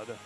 God.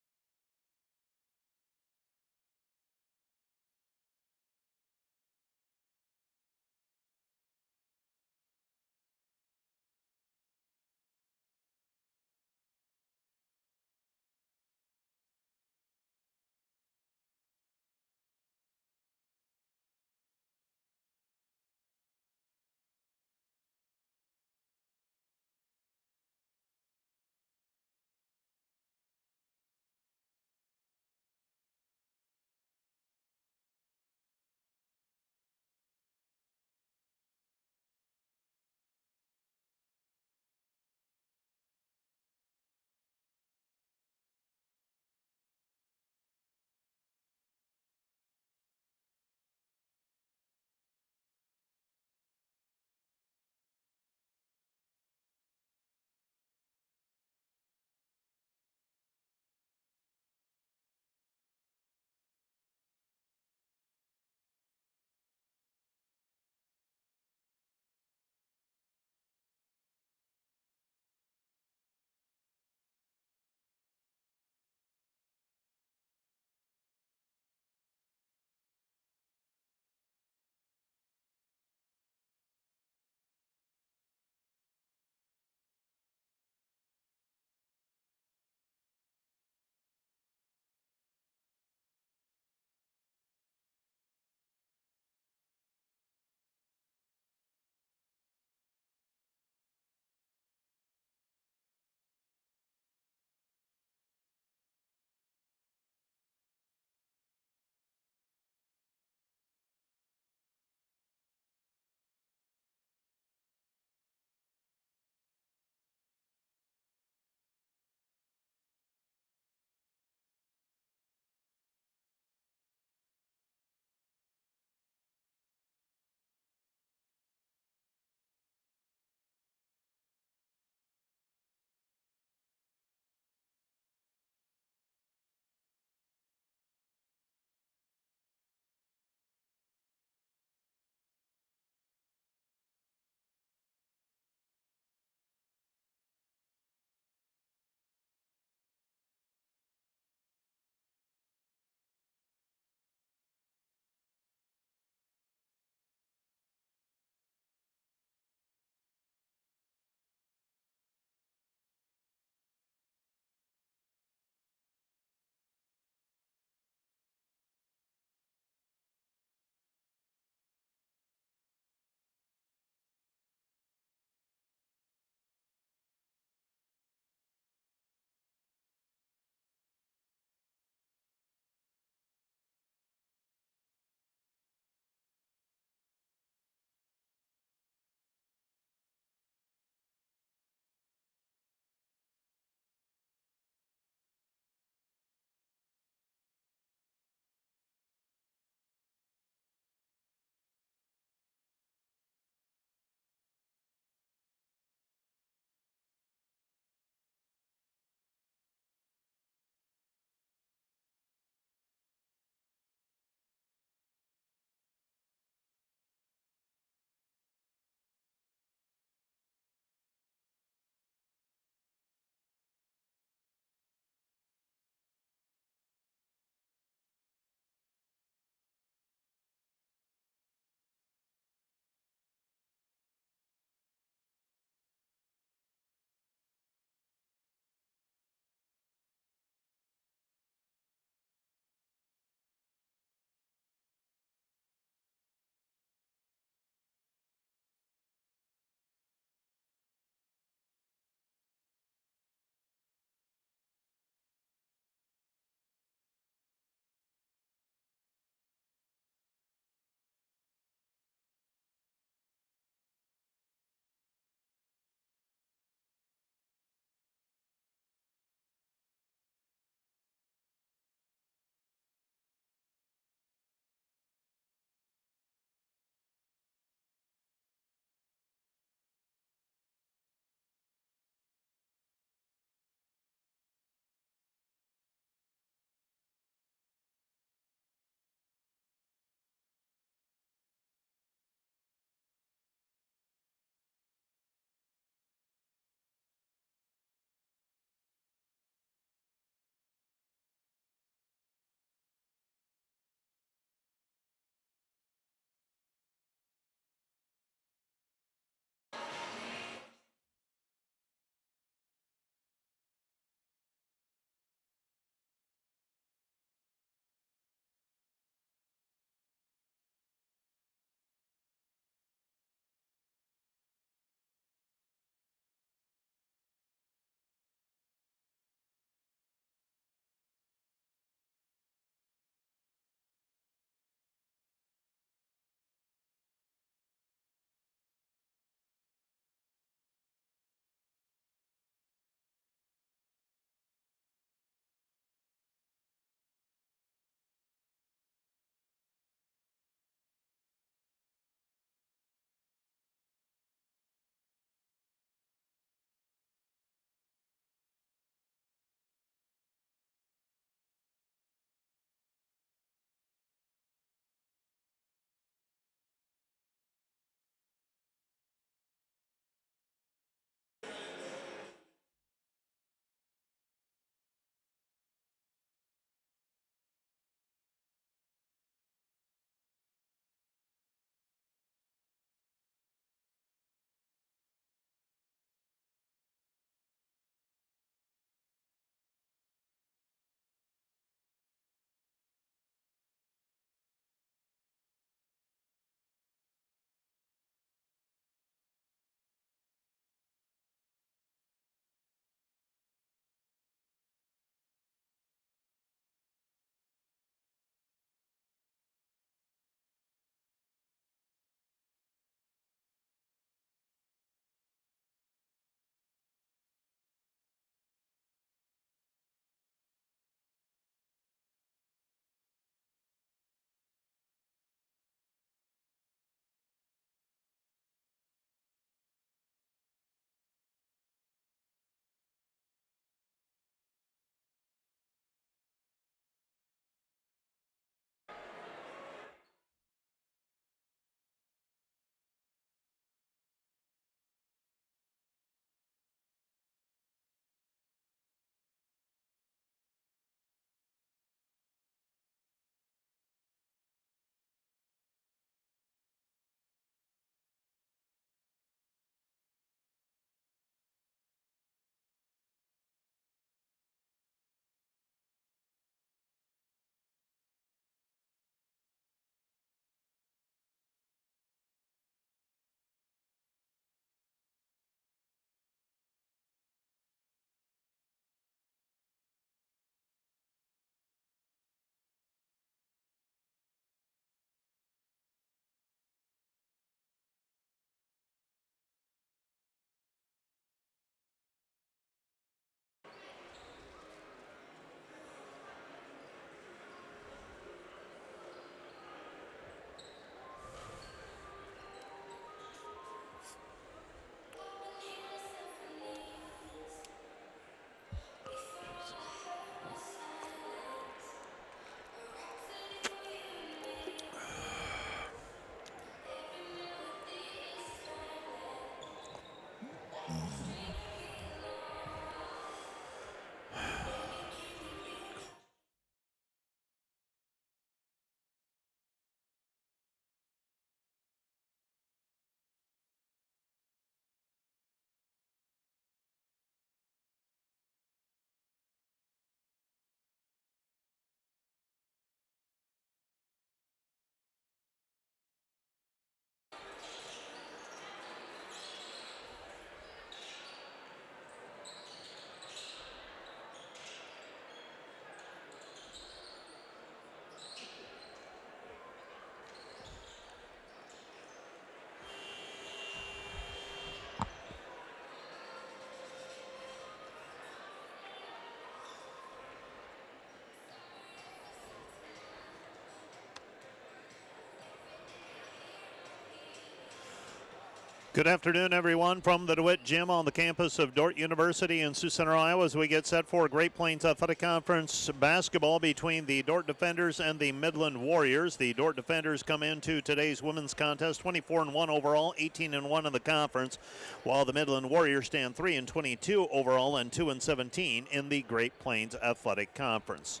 Good afternoon, everyone, from the DeWitt Gym on the campus of Dordt University in Sioux Center, Iowa, as we get set for Great Plains Athletic Conference basketball between the Dordt Defenders and the Midland Warriors. The Dordt Defenders come into today's women's contest 24-1 overall, 18-1 in the conference, while the Midland Warriors stand 3-22 overall and 2-17 in the Great Plains Athletic Conference.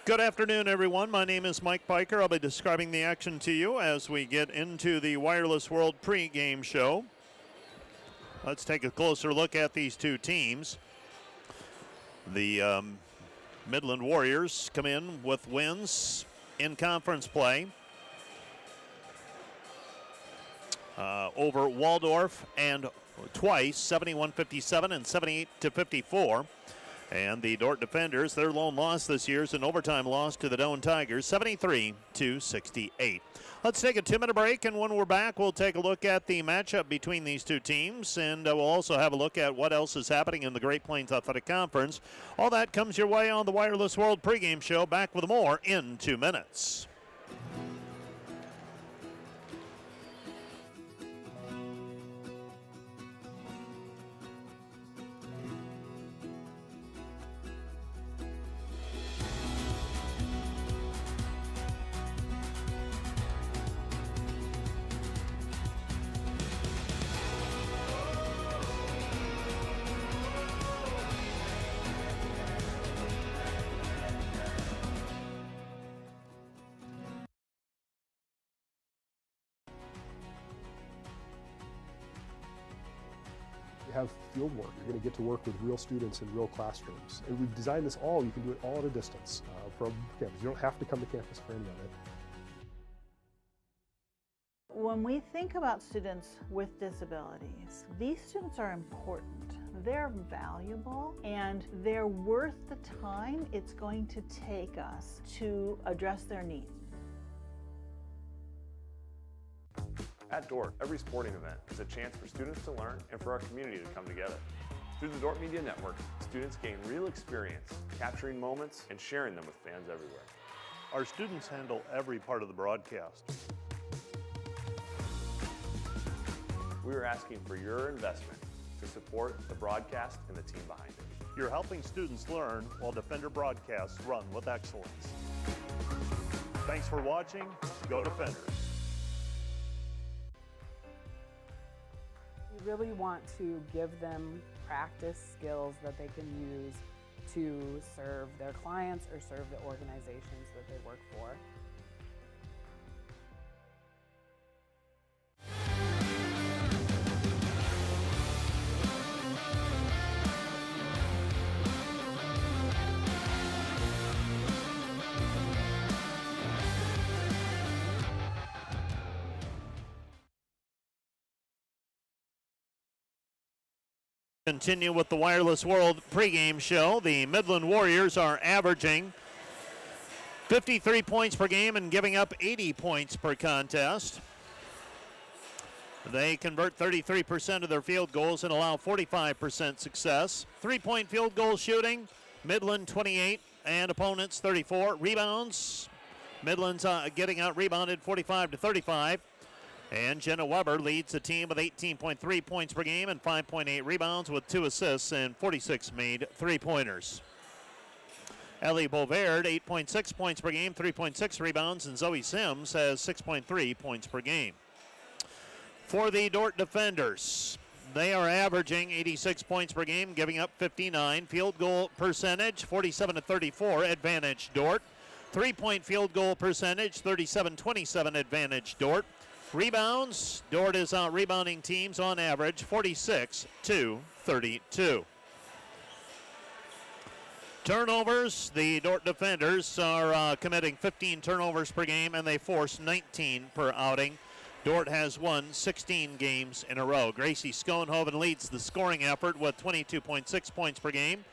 Good afternoon, everyone. My name is Mike Piker. I'll be describing the action to you as we get into the Wireless World pregame show. Let's take a closer look at these two teams. The Midland Warriors come in with wins in conference play over Waldorf and twice, 71-57 and 78-54. And the Dordt Defenders, their lone loss this year is an overtime loss to the Doane Tigers, 73-68. Let's take a 2-minute break, and when we're back, we'll take a look at the matchup between these two teams, and we'll also have a look at what else is happening in the Great Plains Athletic Conference. All that comes your way on the Wireless World pregame show. Back with more in 2 minutes. Have field work. You're going to get to work with real students in real classrooms. And we've designed this all, you can do it all at a distance from campus. You don't have to come to campus for any of it. When we think about students with disabilities, these students are important. They're valuable and they're worth the time it's going to take us to address their needs. At Dordt, every sporting event is a chance for students to learn and for our community to come together. Through the Dordt Media Network, students gain real experience, capturing moments and sharing them with fans everywhere. Our students handle every part of the broadcast. We are asking for your investment to support the broadcast and the team behind it. You're helping students learn while Defender broadcasts run with excellence. Thanks for watching. Go Defenders. We really want to give them practice skills that they can use to serve their clients or serve the organizations that they work for. Continue with the Wireless World pregame show. The Midland Warriors are averaging 53 points per game and giving up 80 points per contest. They convert 33% of their field goals and allow 45% success. Three-point field goal shooting, Midland 28 and opponents 34. Rebounds, Midland's getting out rebounded 45-35. And Jenna Weber leads the team with 18.3 points per game and 5.8 rebounds with 2 assists and 46 made three-pointers. Ellie Bovaird, 8.6 points per game, 3.6 rebounds, and Zoe Sims has 6.3 points per game. For the Dordt Defenders, they are averaging 86 points per game, giving up 59. Field goal percentage, 47-34, advantage Dordt. Three-point field goal percentage, 37-27, advantage Dordt. Rebounds, Dordt is out rebounding teams on average 46-32. Turnovers, the Dordt Defenders are committing 15 turnovers per game and they force 19 per outing. Dordt has won 16 games in a row. Gracie Schoenhoven leads the scoring effort with 22.6 points per game,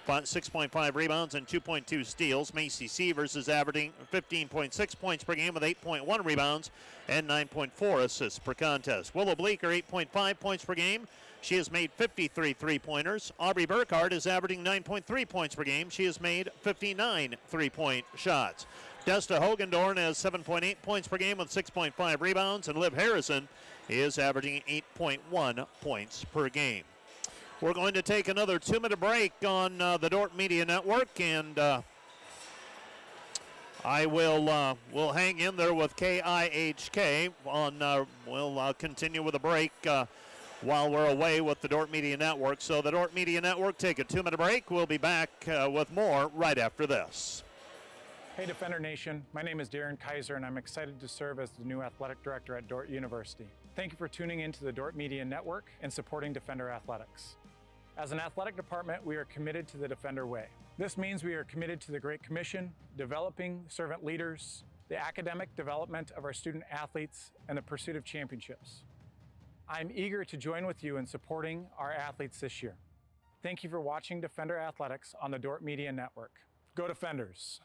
6.5 rebounds and 2.2 steals. Macy Sievers is averaging 15.6 points per game with 8.1 rebounds and 9.4 assists per contest. Willow Bleeker, 8.5 points per game. She has made 53 three-pointers. Aubrey Burkhardt is averaging 9.3 points per game. She has made 59 three-point shots. Desta Hogendorn has 7.8 points per game with 6.5 rebounds, and Liv Harrison is averaging 8.1 points per game. We're going to take another 2-minute break on the Dordt Media Network, and I will hang in there with KIHK on. We'll continue with a break while we're away with the Dordt Media Network. So the Dordt Media Network, take a 2-minute break. We'll be back with more right after this. Hey Defender Nation, my name is Darren Kaiser and I'm excited to serve as the new athletic director at Dordt University. Thank you for tuning in to the Dordt Media Network and supporting Defender Athletics. As an athletic department, we are committed to the Defender way. This means we are committed to the Great Commission, developing servant leaders, the academic development of our student athletes, and the pursuit of championships. I'm eager to join with you in supporting our athletes this year. Thank you for watching Defender Athletics on the Dordt Media Network. Go Defenders!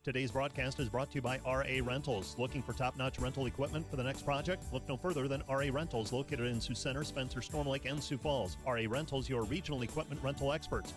Today's broadcast is brought to you by RA Rentals. Looking for top-notch rental equipment for the next project? Look no further than RA Rentals, located in Sioux Center, Spencer, Storm Lake, and Sioux Falls. RA Rentals, your regional equipment rental experts.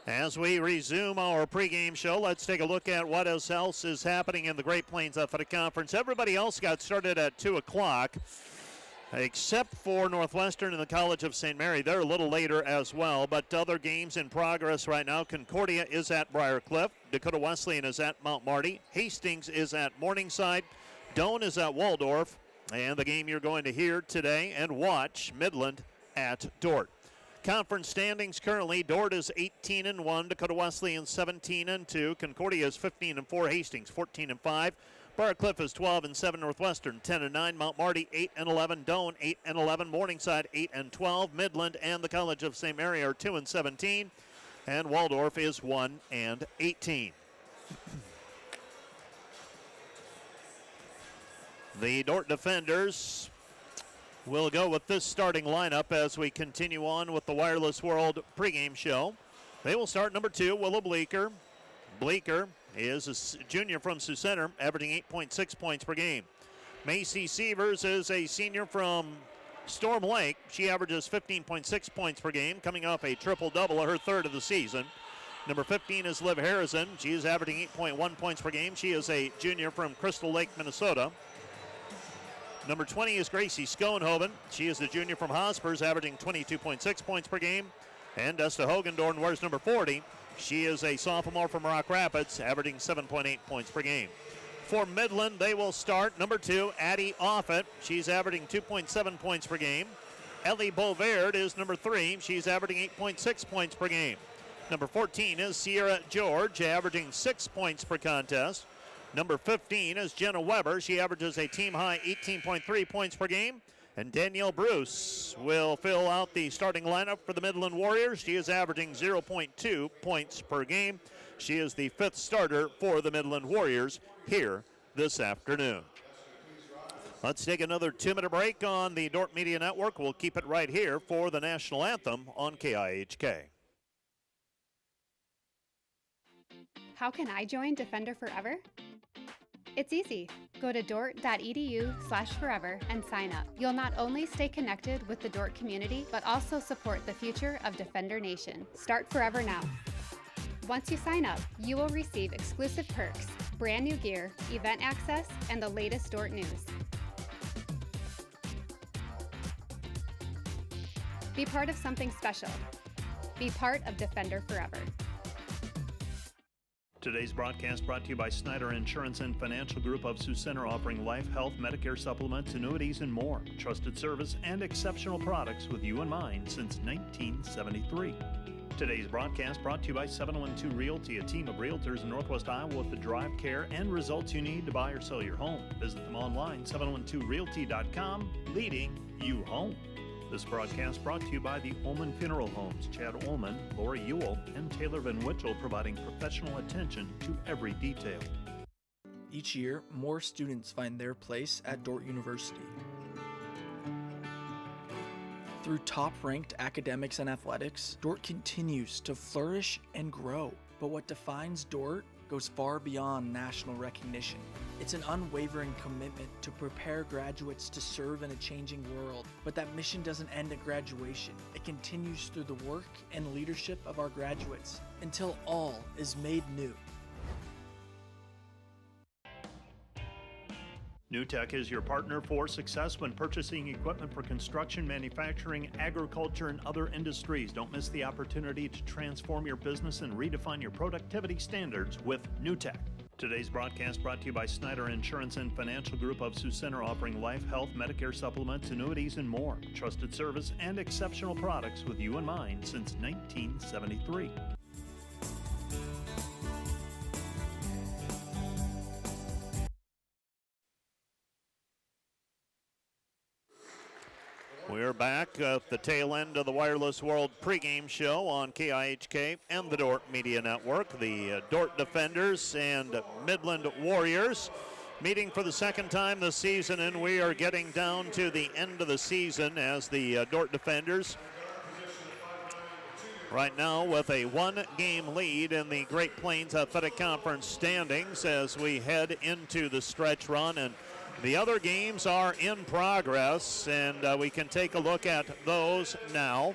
As we resume our pregame show, let's take a look at what else is happening in the Great Plains Athletic Conference. Everybody else got started at 2 o'clock, except for Northwestern and the College of St. Mary. They're a little later as well, but other games in progress right now. Concordia is at Briarcliff. Dakota Wesleyan is at Mount Marty. Hastings is at Morningside. Doane is at Waldorf. And the game you're going to hear today and watch, Midland at Dordt. Conference standings currently, Dordt is 18-1, Dakota Wesleyan 17-2, Concordia is 15-4, Hastings 14-5, Briarcliff is 12-7, Northwestern 10-9, Mount Marty 8-11, Doane 8-11, Morningside 8-12, Midland and the College of St. Mary are 2-17, and Waldorf is 1-18. The Dordt Defenders will go with this starting lineup as we continue on with the Wireless World pregame show. They will start number 2, Willow Bleeker. Bleeker is a junior from Sioux Center, averaging 8.6 points per game. Macy Sievers is a senior from Storm Lake. She averages 15.6 points per game, coming off a triple-double, her third of the season. Number 15 is Liv Harrison. She is averaging 8.1 points per game. She is a junior from Crystal Lake, Minnesota. Number 20 is Gracie Schoenhoven. She is the junior from Hospers, averaging 22.6 points per game. And Desta Hogendorn wears number 40. She is a sophomore from Rock Rapids, averaging 7.8 points per game. For Midland, they will start number 2, Addie Offit. She's averaging 2.7 points per game. Ellie Bovaird is number 3. She's averaging 8.6 points per game. Number 14 is Sierra George, averaging 6 points per contest. Number 15 is Jenna Weber. She averages a team-high 18.3 points per game. And Danielle Bruce will fill out the starting lineup for the Midland Warriors. She is averaging 0.2 points per game. She is the 5th starter for the Midland Warriors here this afternoon. Let's take another 2-minute break on the Dordt Media Network. We'll keep it right here for the National Anthem on KIHK. How can I join Defender Forever? It's easy. Go to dordt.edu/forever and sign up. You'll not only stay connected with the Dordt community, but also support the future of Defender Nation. Start Forever now. Once you sign up, you will receive exclusive perks, brand new gear, event access, and the latest Dordt news. Be part of something special. Be part of Defender Forever. Today's broadcast brought to you by Snyder Insurance and Financial Group of Sioux Center, offering life, health, Medicare supplements, annuities, and more. Trusted service and exceptional products with you in mind since 1973. Today's broadcast brought to you by 712 Realty, a team of realtors in Northwest Iowa with the drive, care, and results you need to buy or sell your home. Visit them online, 712realty.com, leading you home. This broadcast brought to you by the Ullman Funeral Homes, Chad Ullman, Lori Ewell, and Taylor Van Witchell, providing professional attention to every detail. Each year, more students find their place at Dordt University. Through top-ranked academics and athletics, Dordt continues to flourish and grow. But what defines Dordt goes far beyond national recognition. It's an unwavering commitment to prepare graduates to serve in a changing world. But that mission doesn't end at graduation. It continues through the work and leadership of our graduates until all is made new. NewTek is your partner for success when purchasing equipment for construction, manufacturing, agriculture, and other industries. Don't miss the opportunity to transform your business and redefine your productivity standards with NewTek. Today's broadcast brought to you by Snyder Insurance and Financial Group of Sioux Center, offering life, health, Medicare supplements, annuities, and more. Trusted service and exceptional products with you in mind since 1973. We're back at the tail end of the Wireless World pregame show on KIHK and the Dordt Media Network. The Dordt Defenders and Midland Warriors meeting for the second time this season, and we are getting down to the end of the season as the Dordt Defenders right now with a one-game lead in the Great Plains Athletic Conference standings as we head into the stretch run, and the other games are in progress, and we can take a look at those now.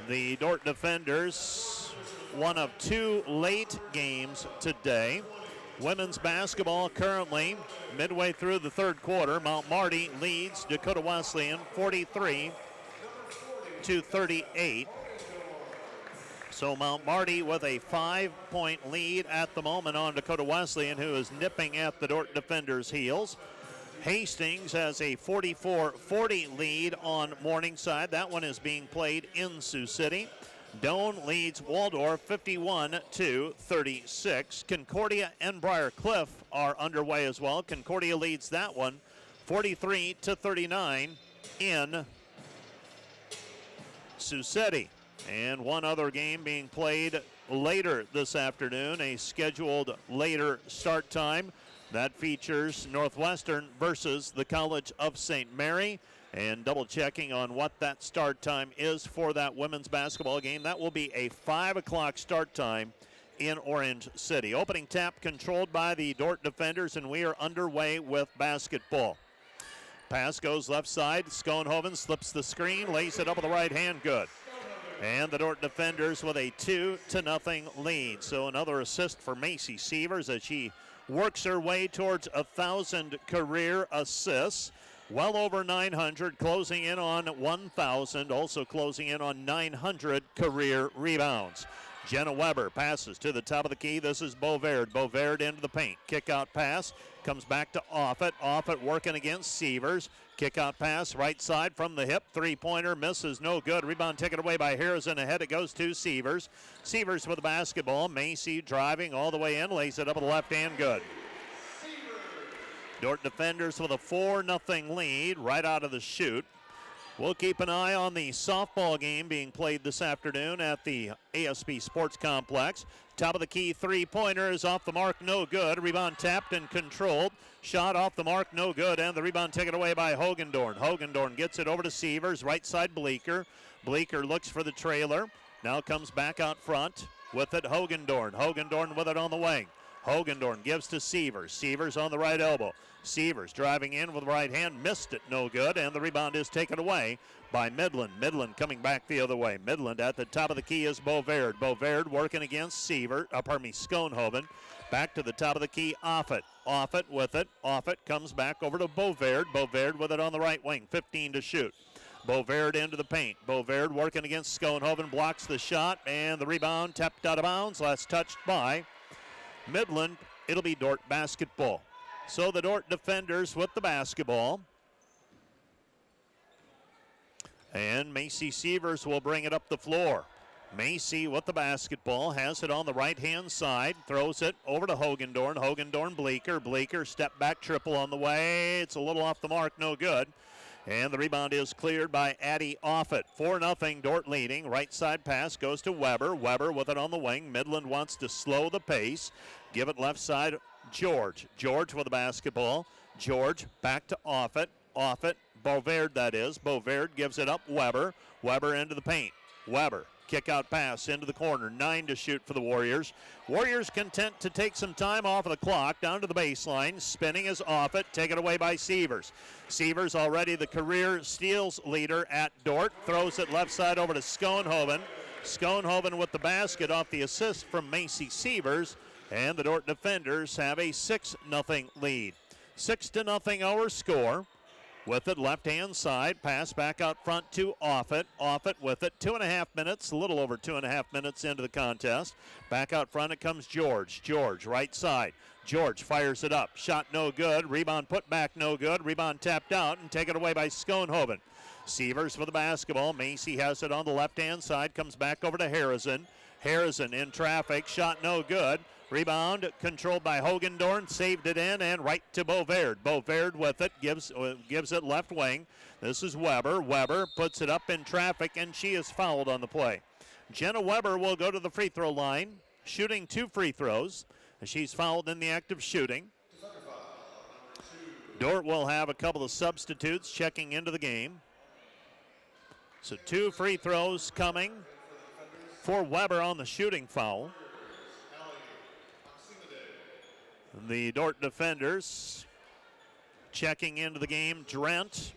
The Dordt Defenders, one of two late games today. Women's basketball currently midway through the third quarter. Mount Marty leads Dakota Wesleyan 43-38. So Mount Marty with a 5-point lead at the moment on Dakota Wesleyan, who is nipping at the Dordt Defenders' heels. Hastings has a 44-40 lead on Morningside. That one is being played in Sioux City. Doane leads Waldorf 51-36. Concordia and Briar Cliff are underway as well. Concordia leads that one 43-39 in Sioux City. And one other game being played later this afternoon, a scheduled later start time. That features Northwestern versus the College of St. Mary. And double checking on what that start time is for that women's basketball game. That will be a 5 o'clock start time in Orange City. Opening tap controlled by the Dordt Defenders, and we are underway with basketball. Pass goes left side. Schoenhoven slips the screen, lays it up with the right hand, good. And the Dordt Defenders with a 2-0 lead. So another assist for Macy Sievers as she works her way towards 1,000 career assists. Well over 900, closing in on 1,000, also closing in on 900 career rebounds. Jenna Weber passes to the top of the key. This is Bovaird. Bovaird into the paint. Kick out pass. Comes back to Offit. Offit working against Sievers. Kick out pass right side from the hip. Three-pointer misses. No good. Rebound taken away by Harrison. Ahead it goes to Sievers. Sievers with the basketball. Macy driving all the way in. Lays it up with the left hand. Good. Dordt Defenders with a 4-0 lead right out of the chute. We'll keep an eye on the softball game being played this afternoon at the ASB Sports Complex. Top of the key three-pointer is off the mark, no good. Rebound tapped and controlled. Shot off the mark, no good, and the rebound taken away by Hogendorn. Hogendorn gets it over to Sievers, right side Bleeker. Bleeker looks for the trailer. Now comes back out front with it Hogendorn. Hogendorn with it on the wing. Hogendorn gives to Sievers. Sievers on the right elbow. Sievers driving in with the right hand, missed it, no good, and the rebound is taken away by Midland. Midland coming back the other way. Midland at the top of the key is Bovaird. Bovaird working against Schoenhoven. Back to the top of the key, Offit. Offit with it. Offit comes back over to Bovaird. Bovaird with it on the right wing, 15 to shoot. Bovaird into the paint. Bovaird working against Schoenhoven, blocks the shot, and the rebound tapped out of bounds. Last touched by Midland. It'll be Dordt basketball. So the Dordt defenders with the basketball. And Macy Sievers will bring it up the floor. Macy with the basketball, has it on the right-hand side, throws it over to Hogendorn. Hogendorn, Bleeker. Bleeker, step back triple on the way. It's a little off the mark, no good. And the rebound is cleared by Addie Offit. 4-0, Dordt leading. Right side pass goes to Weber. Weber with it on the wing. Midland wants to slow the pace. Give it left side, George. George with the basketball. George back to Offit. Offit, Bovaird that is. Bovaird gives it up, Weber. Weber into the paint. Weber, kick out pass into the corner. 9 to shoot for the Warriors. Warriors content to take some time off of the clock. Down to the baseline. Spinning is Offit. Taken away by Sievers. Sievers already the career steals leader at Dordt. Throws it left side over to Schoenhoven. Schoenhoven with the basket off the assist from Macy Sievers. And the Dordt defenders have a 6-0 lead. 6-0 our score. With it, left-hand side, pass back out front to Offit. Offit with it, 2.5 minutes, a little over 2.5 minutes into the contest. Back out front, it comes George. George, right side. George fires it up. Shot no good. Rebound put back no good. Rebound tapped out and taken away by Schoenhoven. Sievers for the basketball. Macy has it on the left-hand side, comes back over to Harrison. Harrison in traffic, shot no good. Rebound controlled by Hogendorn, saved it in, and right to Bovaird. Bovaird with it, gives it left wing. This is Weber. Weber puts it up in traffic, and she is fouled on the play. Jenna Weber will go to the free throw line, shooting 2 free throws. She's fouled in the act of shooting. Dordt will have a couple of substitutes checking into the game. So 2 free throws coming for Weber on the shooting foul. The Dordt defenders checking into the game, Drent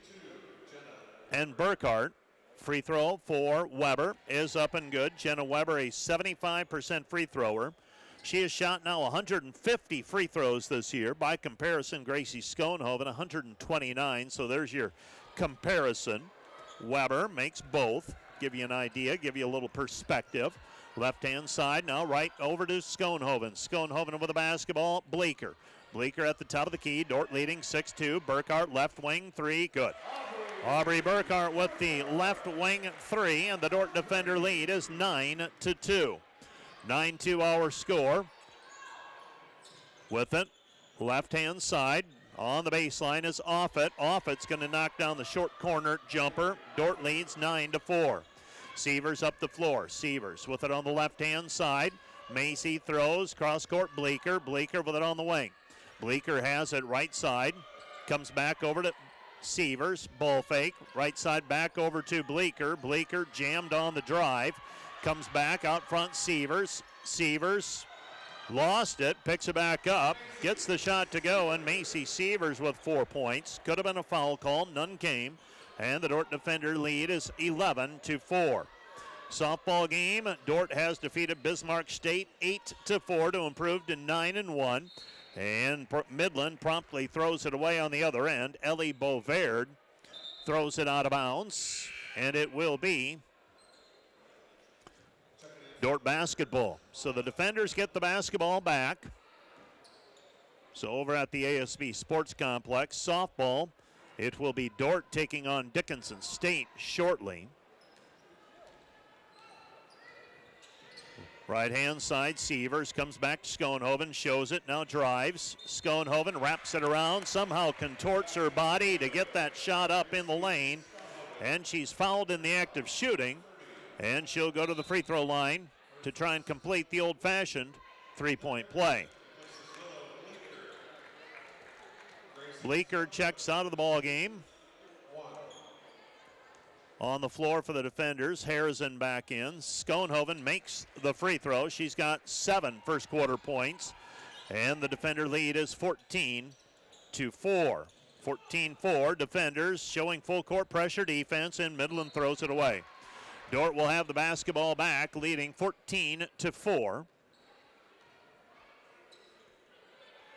and Burkhart. Free throw for Weber is up and good. Jenna Weber, a 75% free thrower. She has shot now 150 free throws this year. By comparison, Gracie Schoenhoven, 129. So there's your comparison. Weber makes both. Give you an idea, give you a little perspective. Left-hand side now right over to Schoenhoven. Schoenhoven with the basketball. Bleeker. Bleeker at the top of the key. Dordt leading 6-2. Burkhart left wing 3. Good. Aubrey Burkhart with the left wing 3, and the Dordt defender lead is 9-2. 9-2 our score. With it, left-hand side. On the baseline is Offit. Offit's going to knock down the short corner jumper. Dordt leads 9-4. Sievers up the floor. Sievers with it on the left-hand side. Macy throws. Cross-court Bleeker. Bleeker with it on the wing. Bleeker has it right side. Comes back over to Sievers. Ball fake. Right side back over to Bleeker. Bleeker jammed on the drive. Comes back out front Sievers. Sievers lost it. Picks it back up. Gets the shot to go. And Macy Sievers with 4 points. Could have been a foul call. None came. And the Dordt defender lead is 11-4. Softball game, Dordt has defeated Bismarck State 8-4 to improve to 9-1. And Midland promptly throws it away on the other end. Ellie Bovaird throws it out of bounds, and it will be Dordt basketball. So the defenders get the basketball back. So over at the ASB Sports Complex, softball, it will be Dordt taking on Dickinson State shortly. Right-hand side, Sievers comes back to Schoenhoven, shows it, now drives. Schoenhoven wraps it around, somehow contorts her body to get that shot up in the lane. And she's fouled in the act of shooting. And she'll go to the free throw line to try and complete the old-fashioned three-point play. Bleeker checks out of the ball game. On the floor for the defenders, Harrison back in. Schoenhoven makes the free throw. She's got 7 first quarter points. And the defender lead is 14-4. 14-4, defenders showing full court pressure defense, and Midland throws it away. Dordt will have the basketball back, leading 14-4.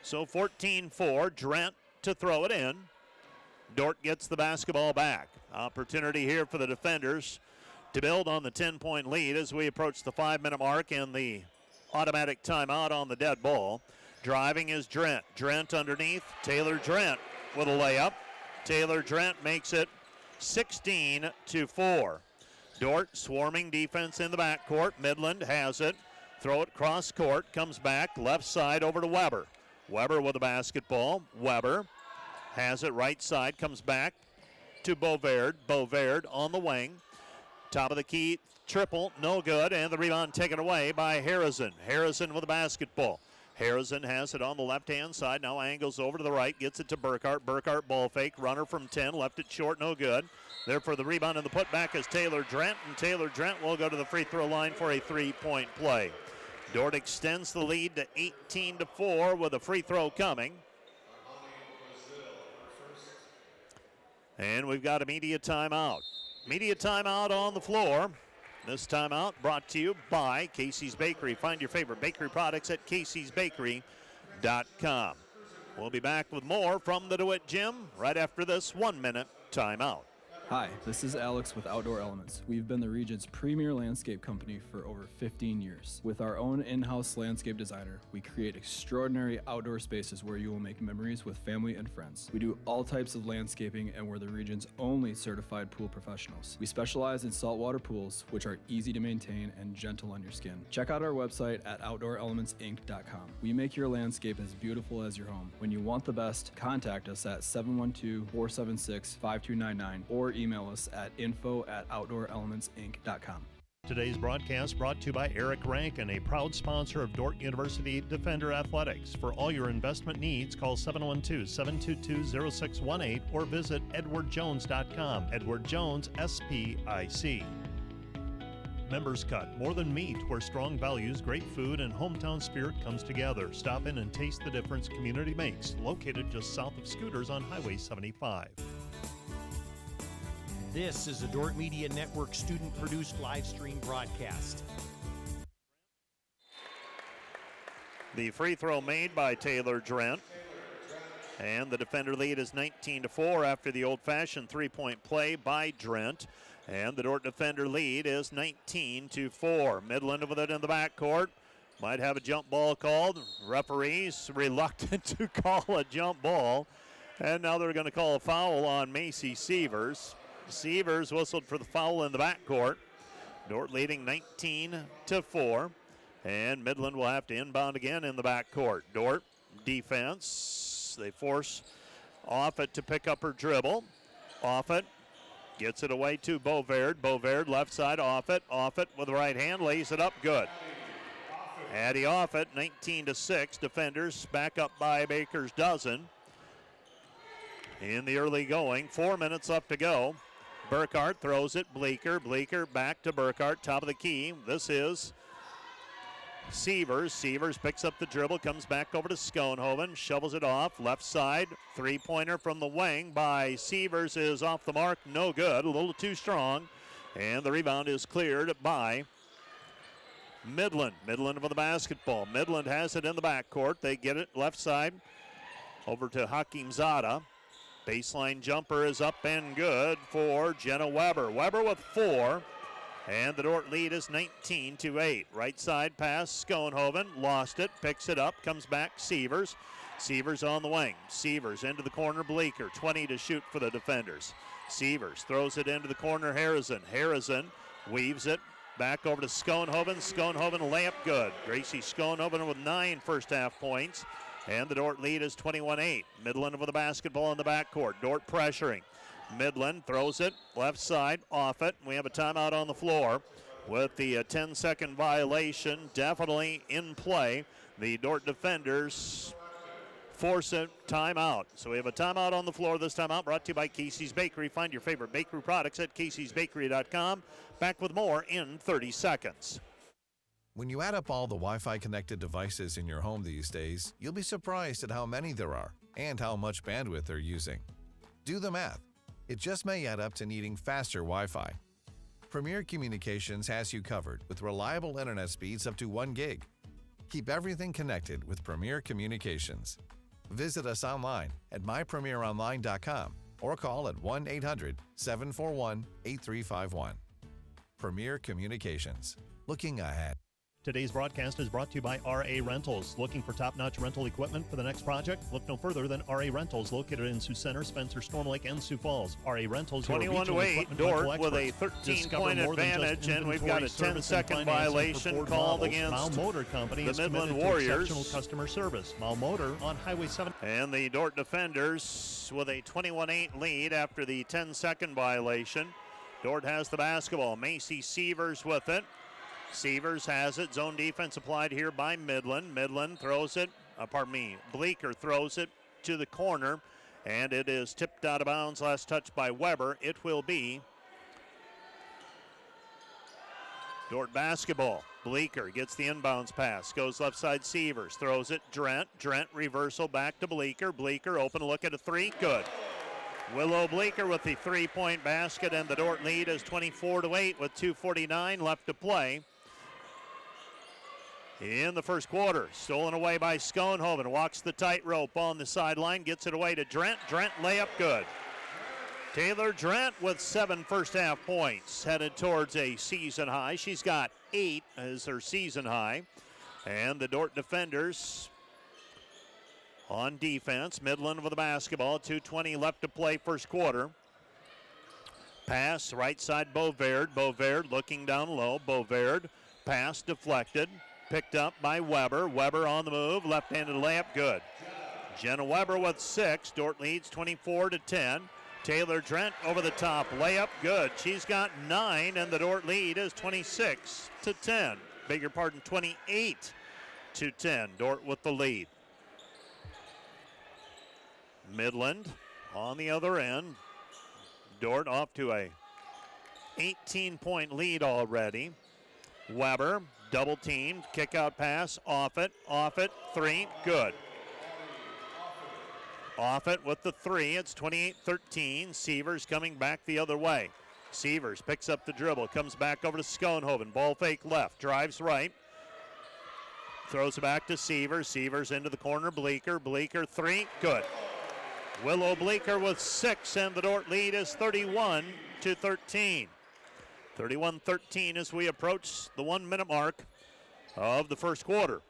So 14-4, Drent to throw it in. Dordt gets the basketball back. Opportunity here for the defenders to build on the 10-point lead as we approach the 5-minute mark and the automatic timeout on the dead ball. Driving is Drent. Drent underneath. Taylor Drent with a layup. Taylor Drent makes it 16-4. Dordt swarming defense in the backcourt. Midland has it. Throw it cross court. Comes back left side over to Weber. Weber with the basketball. Weber has it right side. Comes back to Bovaird. Bovaird on the wing. Top of the key triple. No good. And the rebound taken away by Harrison. Harrison with the basketball. Harrison has it on the left-hand side. Now angles over to the right. Gets it to Burkhart. Burkhart ball fake. Runner from 10. Left it short. No good. There for the rebound and the putback is Taylor Drent. And Taylor Drent will go to the free throw line for a 3-point play. Dordt extends the lead to 18-4 with a free throw coming. And we've got a media timeout. Media timeout on the floor. This timeout brought to you by Casey's Bakery. Find your favorite bakery products at caseysbakery.com. We'll be back with more from the DeWitt Gym right after this 1-minute timeout. Hi, this is Alex with Outdoor Elements. We've been the region's premier landscape company for over 15 years. With our own in-house landscape designer, we create extraordinary outdoor spaces where you will make memories with family and friends. We do all types of landscaping and we're the region's only certified pool professionals. We specialize in saltwater pools, which are easy to maintain and gentle on your skin. Check out our website at OutdoorElementsInc.com. We make your landscape as beautiful as your home. When you want the best, contact us at 712-476-5299 or email us at info@OutdoorElementsInc.com. Today's broadcast brought to you by Eric Rankin, a proud sponsor of Dordt University Defender Athletics. For all your investment needs, call 712-722-0618 or visit edwardjones.com. Edward Jones, SPIC. Members Cut, more than meat, where strong values, great food, and hometown spirit comes together. Stop in and taste the difference community makes. Located just south of Scooters on Highway 75. This is a Dordt Media Network student-produced live stream broadcast. The free throw made by Taylor Drent. And the defender lead is 19-4 after the old-fashioned three-point play by Drent. And the Dordt defender lead is 19-4. Midland with it in the backcourt. Might have a jump ball called. Referees reluctant to call a jump ball. And now they're going to call a foul on Macy Sievers. Sievers whistled for the foul in the backcourt. Dordt leading 19-4. And Midland will have to inbound again in the backcourt. Dordt defense. They force Offit to pick up her dribble. Offit gets it away to Bovaird. Bovaird left side, Offit. Offit with the right hand, lays it up, good. Addie Offit, 19-6. Defenders back up by Baker's dozen. In the early going, 4 minutes left to go. Burkhart throws it, Bleeker. Bleeker back to Burkhart, top of the key. This is Sievers. Sievers picks up the dribble, comes back over to Schoenhoven, shovels it off, left side, three-pointer from the wing by Sievers is off the mark, no good, a little too strong, and the rebound is cleared by Midland. Midland with the basketball. Midland has it in the backcourt. They get it left side over to Hakeem Zada. Baseline jumper is up and good for Jenna Weber. Weber with 4. And the Dordt lead is 19-8. Right side pass, Schoenhoven, lost it, picks it up, comes back, Sievers. Sievers on the wing. Sievers into the corner, Bleeker, 20 to shoot for the defenders. Sievers throws it into the corner, Harrison. Harrison weaves it back over to Schoenhoven. Schoenhoven layup good. Gracie Schoenhoven with 9 first half points. And the Dordt lead is 21-8. Midland with the basketball in the backcourt. Dordt pressuring. Midland throws it left side, off it. We have a timeout on the floor with the 10-second violation definitely in play. The Dordt defenders force a timeout. So we have a timeout on the floor. This timeout brought to you by Casey's Bakery. Find your favorite bakery products at caseysbakery.com. Back with more in 30 seconds. When you add up all the Wi-Fi connected devices in your home these days, you'll be surprised at how many there are and how much bandwidth they're using. Do the math. It just may add up to needing faster Wi-Fi. Premier Communications has you covered with reliable internet speeds up to 1 gig. Keep everything connected with Premier Communications. Visit us online at mypremieronline.com or call at 1-800-741-8351. Premier Communications. Looking ahead. Today's broadcast is brought to you by RA Rentals. Looking for top-notch rental equipment for the next project? Look no further than RA Rentals, located in Sioux Center, Spencer, Storm Lake, and Sioux Falls. RA Rentals, 21-8, Dordt with a 13-point advantage, and we've got a 10-second violation called against Mal Motor Company the Midland Warriors. Exceptional customer service. Mal Motor on Highway 7. And the Dordt defenders with a 21-8 lead after the 10-second violation. Dordt has the basketball. Macy Sievers with it. Sievers has it. Zone defense applied here by Midland. Midland throws it. Bleeker throws it to the corner, and it is tipped out of bounds. Last touch by Weber. It will be Dordt basketball. Bleeker gets the inbounds pass. Goes left side. Sievers throws it. Drent reversal back to Bleeker. Bleeker open look at a three. Good. Willow Bleeker with the three-point basket, and the Dordt lead is 24-8 with 2:49 left to play in the first quarter. Stolen away by Schoenhoven. Walks the tightrope on the sideline. Gets it away to Drent. Drent layup good. Taylor Drent with 7 first-half points. Headed towards a season high. She's got 8 as her season high. And the Dordt defenders on defense. Midland with the basketball. 2:20 left to play first quarter. Pass right side Bovaird. Bovaird looking down low. Bovaird pass deflected. Picked up by Weber. Weber on the move. Left-handed layup good. Jenna Weber with 6. Dordt leads 24-10. Taylor Drent over the top. Layup good. She's got 9, and the Dordt lead is 26-10. 28-10. Dordt with the lead. Midland on the other end. Dordt off to a 18-point lead already. Weber double teamed, kick out pass, off it, three, good. Off it with the 3, it's 28-13. Sievers coming back the other way. Sievers picks up the dribble, comes back over to Schoenhoven, ball fake left, drives right. Throws it back to Sievers, Sievers into the corner, Bleeker, 3, good. Willow Bleeker with 6, and the Dordt lead is 31-13. 31-13 as we approach the 1-minute mark of the first quarter.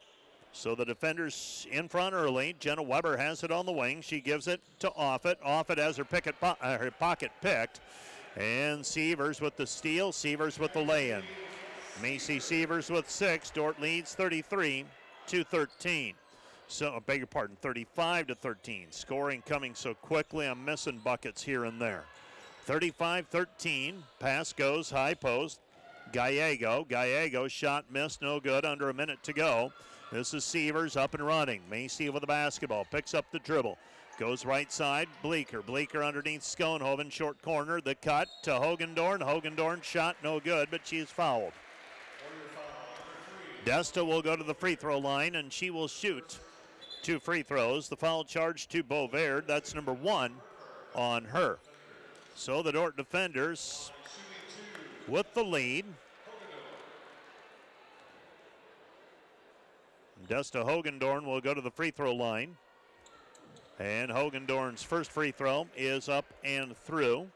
So the defenders in front early. Jenna Weber has it on the wing. She gives it to Offit. Offit has her pocket picked. And Sievers with the steal. Sievers with the lay-in. Macy Sievers with 6. Dordt leads 33-13. So, I beg your pardon, 35-13. Scoring coming so quickly, I'm missing buckets here and there. 35-13. Pass goes high post. Gallego shot missed, no good, under a minute to go. This is Sievers up and running. Macy with the basketball, picks up the dribble. Goes right side, Bleeker underneath Schoenhoven, short corner, the cut to Hogendorn. Hogendorn shot no good, but she is fouled. Desta will go to the free throw line, and she will shoot 2 free throws. The foul charge to Bovaird, that's number 1 on her. So the Dordt defenders with the lead. Desta Hogendorn will go to the free throw line. And Hogendorn's first free throw is up and through.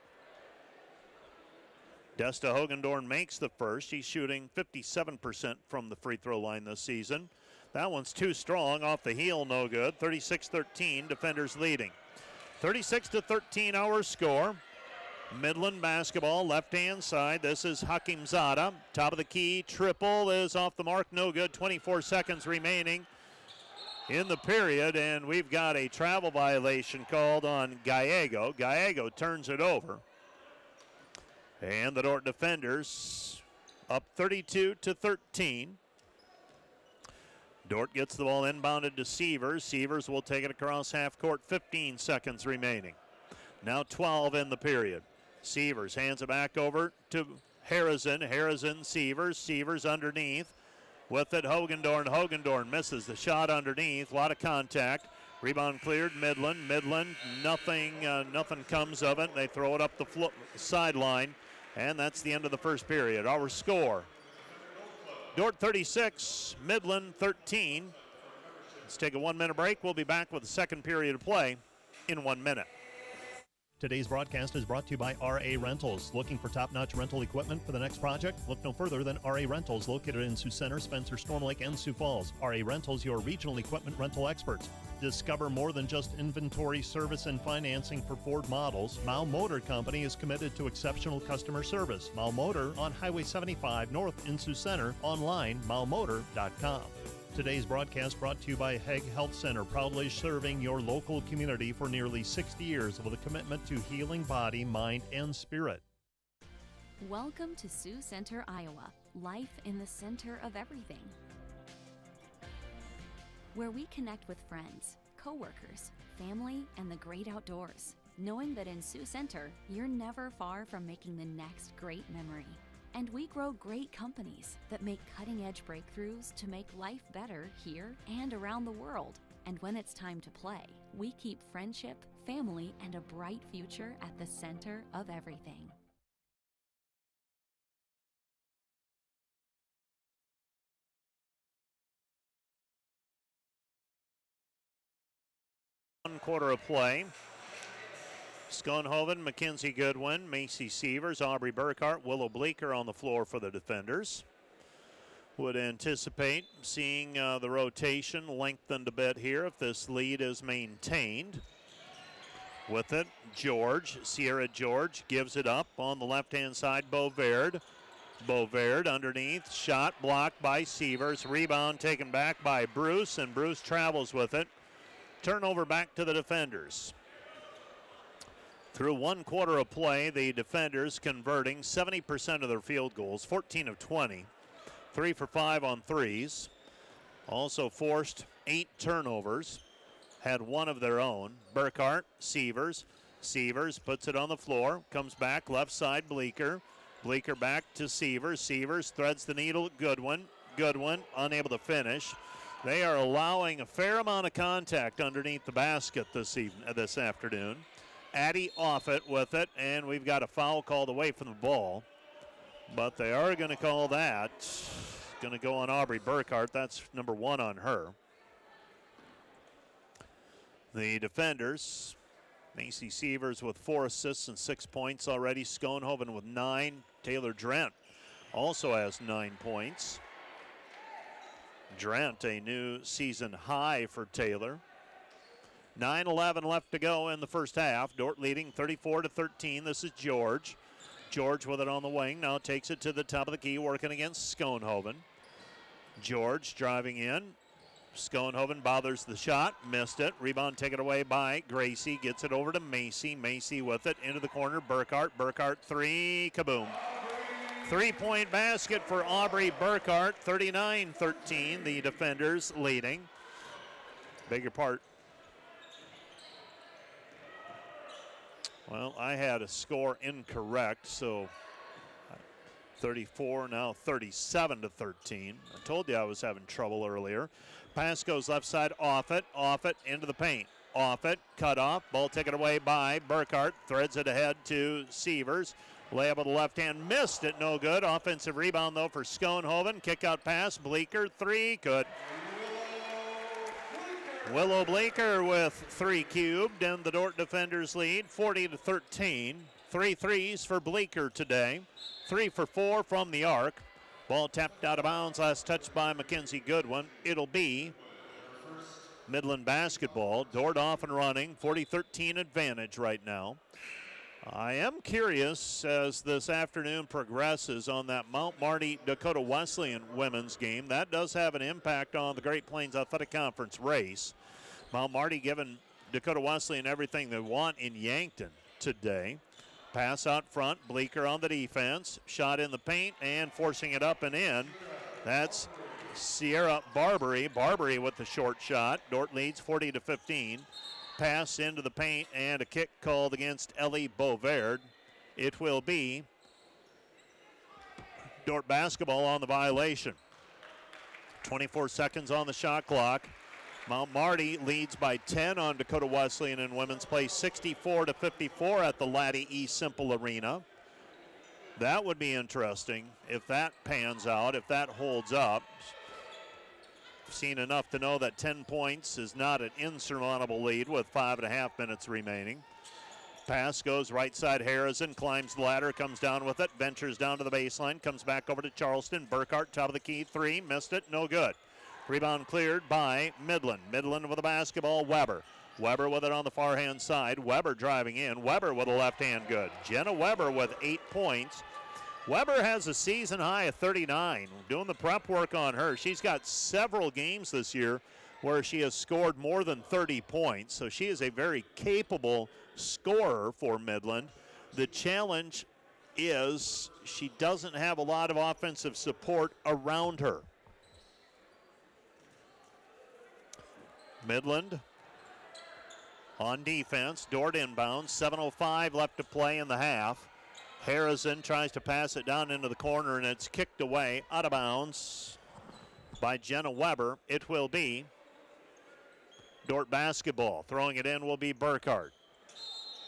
Desta Hogendorn makes the first. He's shooting 57% from the free throw line this season. That one's too strong, off the heel, no good. 36-13, defenders leading. 36-13 our score. Midland basketball, left-hand side. This is Hakimzada. Top of the key, triple is off the mark, no good. 24 seconds remaining in the period, and we've got a travel violation called on Gallego. Gallego turns it over. And the Dordt defenders up 32-13. Dordt gets the ball inbounded to Sievers. Sievers will take it across half court, 15 seconds remaining. Now 12 in the period. Sievers hands it back over to Harrison. Harrison, Sievers. Sievers underneath. with it. Hogendorn misses the shot underneath. A lot of contact. Rebound cleared. Midland, nothing comes of it. They throw it up the sideline, and that's the end of the first period. Our score, Dordt 36, Midland 13. Let's take a 1-minute break. We'll be back with the second period of play in 1 minute. Today's broadcast is brought to you by RA Rentals. Looking for top-notch rental equipment for the next project? Look no further than RA Rentals, located in Sioux Center, Spencer, Storm Lake, and Sioux Falls. RA Rentals, your regional equipment rental experts. Discover more than just inventory, service, and financing for Ford models. Mao Motor Company is committed to exceptional customer service. Mao Motor on Highway 75 North in Sioux Center. Online, maomotor.com. Today's broadcast brought to you by Hague Health Center, proudly serving your local community for nearly 60 years with a commitment to healing body, mind, and spirit. Welcome to Sioux Center, Iowa. Life in the center of everything. Where we connect with friends, coworkers, family, and the great outdoors. Knowing that in Sioux Center, you're never far from making the next great memory. And we grow great companies that make cutting-edge breakthroughs to make life better here and around the world. And when it's time to play, we keep friendship, family, and a bright future at the center of everything. One quarter of play. Schoenhoven, Mackenzie Goodwin, Macy Sievers, Aubrey Burkhart, Willow Bleeker on the floor for the defenders. Would anticipate seeing the rotation lengthened a bit here if this lead is maintained. With it, Sierra George gives it up on the left-hand side, Beauvard. Beauvard underneath, shot blocked by Sievers, rebound taken back by Bruce, and Bruce travels with it. Turnover back to the defenders. Through one quarter of play, the defenders converting 70% of their field goals, 14 of 20, 3 for 5 on threes. Also forced 8 turnovers, had 1 of their own. Burkhart, Sievers puts it on the floor, comes back left side, Bleeker back to Sievers. Sievers threads the needle, Goodwin unable to finish. They are allowing a fair amount of contact underneath the basket this afternoon. Addy off it with it, and we've got a foul called away from the ball. But they are going to call that. Going to go on Aubrey Burkhart. That's number 1 on her. The defenders, Macy Sievers with 4 assists and 6 points already. Schoenhoven with 9. Taylor Drent also has 9 points. Drent, a new season high for Taylor. 9:11 left to go in the first half. Dordt leading 34-13. This is George. George with it on the wing. Now takes it to the top of the key, working against Schoenhoven. George driving in. Schoenhoven bothers the shot. Missed it. Rebound taken away by Gracie. Gets it over to Macy. Macy with it into the corner. Burkhart. Burkhart 3. Kaboom. 3-point basket for Aubrey Burkhart. 39-13. The defenders leading. Beg your pardon. Well, I had a score incorrect, so 34, now 37-13. I told you I was having trouble earlier. Pass goes left side, off it, into the paint. Off it, cut off, ball taken away by Burkhart, threads it ahead to Sievers. Layup with the left hand, missed it, no good. Offensive rebound though for Schoenhoven. Kick out pass, Bleeker, 3, good. Willow Bleeker with 3 cubed, and the Dordt defenders lead 40-13. 3 threes for Bleeker today. 3 for 4 from the arc. Ball tapped out of bounds, last touch by Mackenzie Goodwin. It'll be Midland basketball. Dordt off and running, 40-13 advantage right now. I am curious as this afternoon progresses on that Mount Marty Dakota Wesleyan women's game. That does have an impact on the Great Plains Athletic Conference race. Mount Marty giving Dakota Wesleyan everything they want in Yankton today. Pass out front, Bleeker on the defense. Shot in the paint and forcing it up and in. That's Sierra Barbary. Barbary with the short shot. Dordt leads 40-15. Pass into the paint and a kick called against Ellie Beauvard. It will be Dordt basketball on the violation. 24 seconds on the shot clock. Mount Marty leads by 10 on Dakota Wesleyan in women's play, 64-54 at the Laddie E. Simple Arena. That would be interesting if that pans out, if that holds up. Seen enough to know that 10 points is not an insurmountable lead with 5.5 minutes remaining. Pass goes right side. Harrison climbs the ladder, comes down with it, ventures down to the baseline, comes back over to Charleston. Burkhart, top of the key, three, missed it, no good. Rebound cleared by Midland. Midland with the basketball, Weber. Weber with it on the far hand side. Weber driving in. Weber with a left hand good. Jenna Weber with 8 points. Weber has a season high of 39. Doing the prep work on her. She's got several games this year where she has scored more than 30 points. So she is a very capable scorer for Midland. The challenge is she doesn't have a lot of offensive support around her. Midland on defense. Dordt inbounds. 7:05 left to play in the half. Harrison tries to pass it down into the corner, and it's kicked away out of bounds by Jenna Weber. It will be Dordt basketball. Throwing it in will be Burkhart.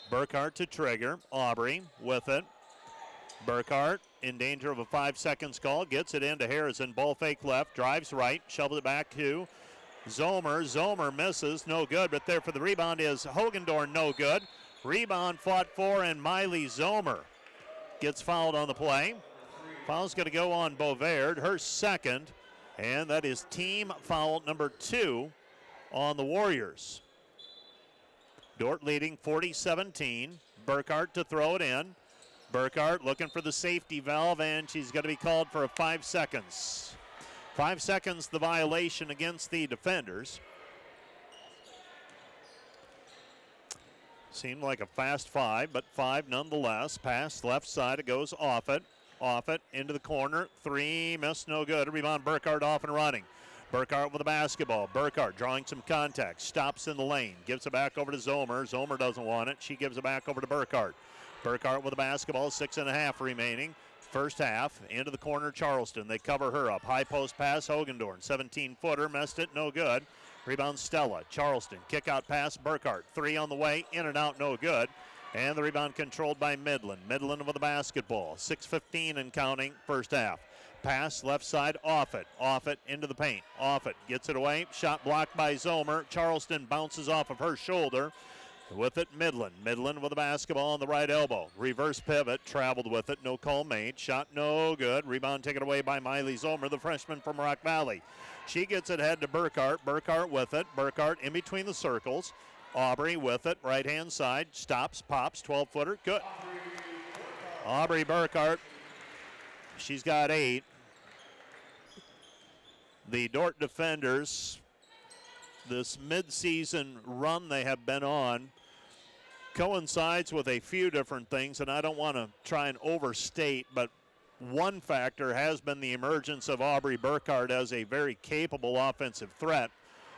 Burkhart to trigger. Aubrey with it. Burkhart in danger of a 5 seconds call. Gets it into Harrison. Ball fake left. Drives right. Shovels it back to Zomer. Zomer misses. No good, but there for the rebound is Hogendorn. No good. Rebound fought for, and Miley Zomer gets fouled on the play. Foul's going to go on Bovaird, her second, and that is team foul number 2 on the Warriors. Dordt leading 40-17. Burkhart to throw it in. Burkhart looking for the safety valve, and she's going to be called for a 5 seconds. 5 seconds the violation against the defenders. Seemed like a fast 5, but 5 nonetheless. Pass left side, it goes off it. Off it into the corner. 3, missed, no good. Rebound, Burkhart off and running. Burkhart with the basketball. Burkhart drawing some contact. Stops in the lane. Gives it back over to Zomer. Zomer doesn't want it. She gives it back over to Burkhart. Burkhart with the basketball. 6.5 remaining. First half. Into the corner, Charleston. They cover her up. High post pass, Hogendorn. 17-footer. Missed it, no good. Rebound Stella. Charleston. Kick out pass, Burkhart. 3 on the way. In and out, no good. And the rebound controlled by Midland. Midland with the basketball. 6:15 and counting, first half. Pass left side, off it into the paint. Off it, gets it away. Shot blocked by Zomer. Charleston bounces off of her shoulder. With it, Midland. Midland with the basketball on the right elbow. Reverse pivot, traveled with it. No call made. Shot no good. Rebound taken away by Miley Zomer, the freshman from Rock Valley. She gets it ahead to Burkhart. Burkhart with it. Burkhart in between the circles. Aubrey with it, right-hand side. Stops, pops, 12-footer. Good. Aubrey Burkhart. She's got 8. The Dordt defenders, this midseason run they have been on, coincides with a few different things, and I don't want to try and overstate, but one factor has been the emergence of Aubrey Burkhart as a very capable offensive threat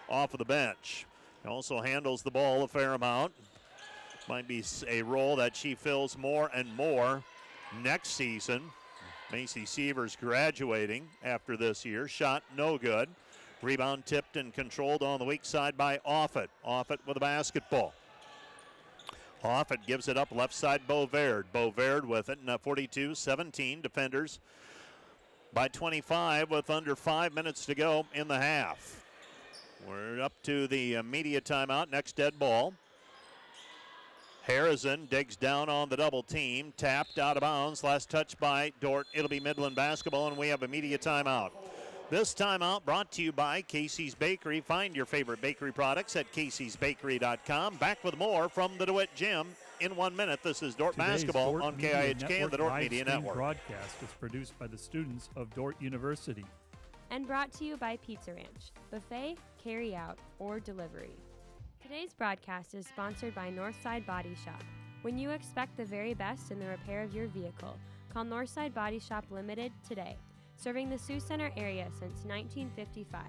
off of the bench. Also handles the ball a fair amount. Might be a role that she fills more and more next season. Macy Sievers graduating after this year. Shot no good. Rebound tipped and controlled on the weak side by Offit. Offit with the basketball. Offit gives it up left side, Bovaird. Bovaird with it, and 42-17. Defenders by 25 with under 5 minutes to go in the half. We're up to the media timeout. Next dead ball. Harrison digs down on the double team. Tapped out of bounds. Last touch by Dordt. It'll be Midland basketball, and we have a media timeout. This timeout brought to you by Casey's Bakery. Find your favorite bakery products at caseysbakery.com. Back with more from the DeWitt Gym in 1 minute. This is Dordt basketball Dordt on Media KIHK Network and the Dordt live Media stream Network. Broadcast is produced by the students of Dordt University. And brought to you by Pizza Ranch, buffet, carry out, or delivery. Today's broadcast is sponsored by Northside Body Shop. When you expect the very best in the repair of your vehicle, call Northside Body Shop Limited today. Serving the Sioux Center area since 1955.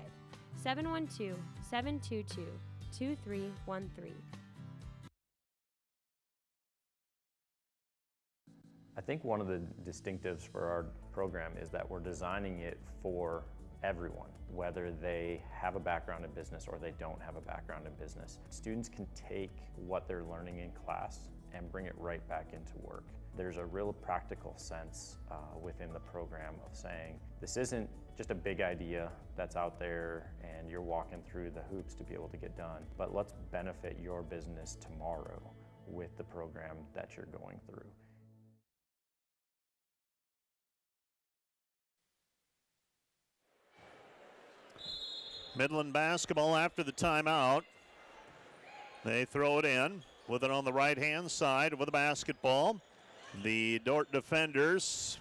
712-722-2313. I think one of the distinctives for our program is that we're designing it for everyone, whether they have a background in business or they don't have a background in business. Students can take what they're learning in class and bring it right back into work. There's a real practical sense within the program of saying, this isn't just a big idea that's out there and you're walking through the hoops to be able to get done, but let's benefit your business tomorrow with the program that you're going through. Midland basketball after the timeout. They throw it in with it on the right-hand side with the basketball. The Dordt defenders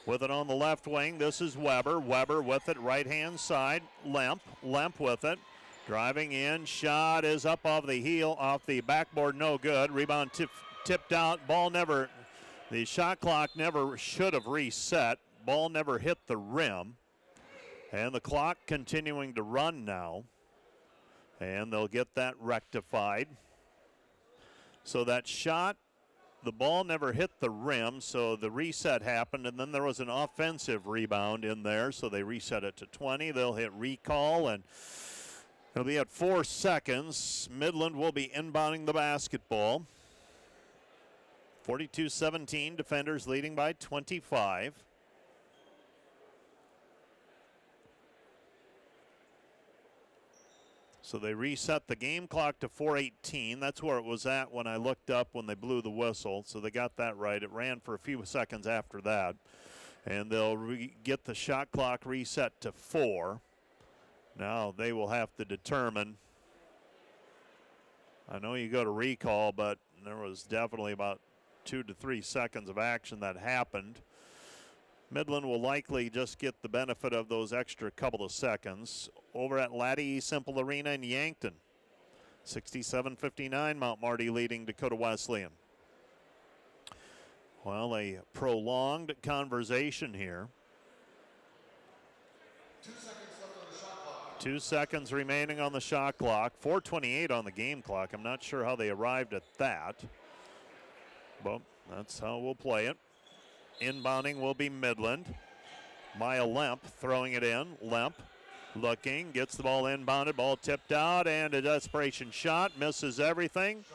with it on the left wing. This is Weber. Weber with it, right-hand side. Lemp with it. Driving in, shot is up off the heel, off the backboard, no good. Rebound tipped out, ball never, the shot clock never should have reset. Ball never hit the rim. And the clock continuing to run now. And they'll get that rectified. So that shot, the ball never hit the rim, so the reset happened, and then there was an offensive rebound in there, so they reset it to 20. They'll hit recall, and it'll be at 4 seconds. Midland will be inbounding the basketball. 42-17, defenders leading by 25. So they reset the game clock to 4:18. That's where it was at when I looked up when they blew the whistle. So they got that right. It ran for a few seconds after that. And they'll get the shot clock reset to 4. Now they will have to determine. I know you go to recall, but there was definitely about 2 to 3 seconds of action that happened. Midland will likely just get the benefit of those extra couple of seconds. Over at Laddie Simple Arena in Yankton. 67-59, Mount Marty leading Dakota Wesleyan. Well, a prolonged conversation here. 2 seconds left on the shot clock. 2 seconds remaining on the shot clock. 4:28 on the game clock. I'm not sure how they arrived at that. But that's how we'll play it. Inbounding will be Midland. Maya Lemp throwing it in. Lemp looking, gets the ball inbounded, ball tipped out, and a desperation shot, misses everything.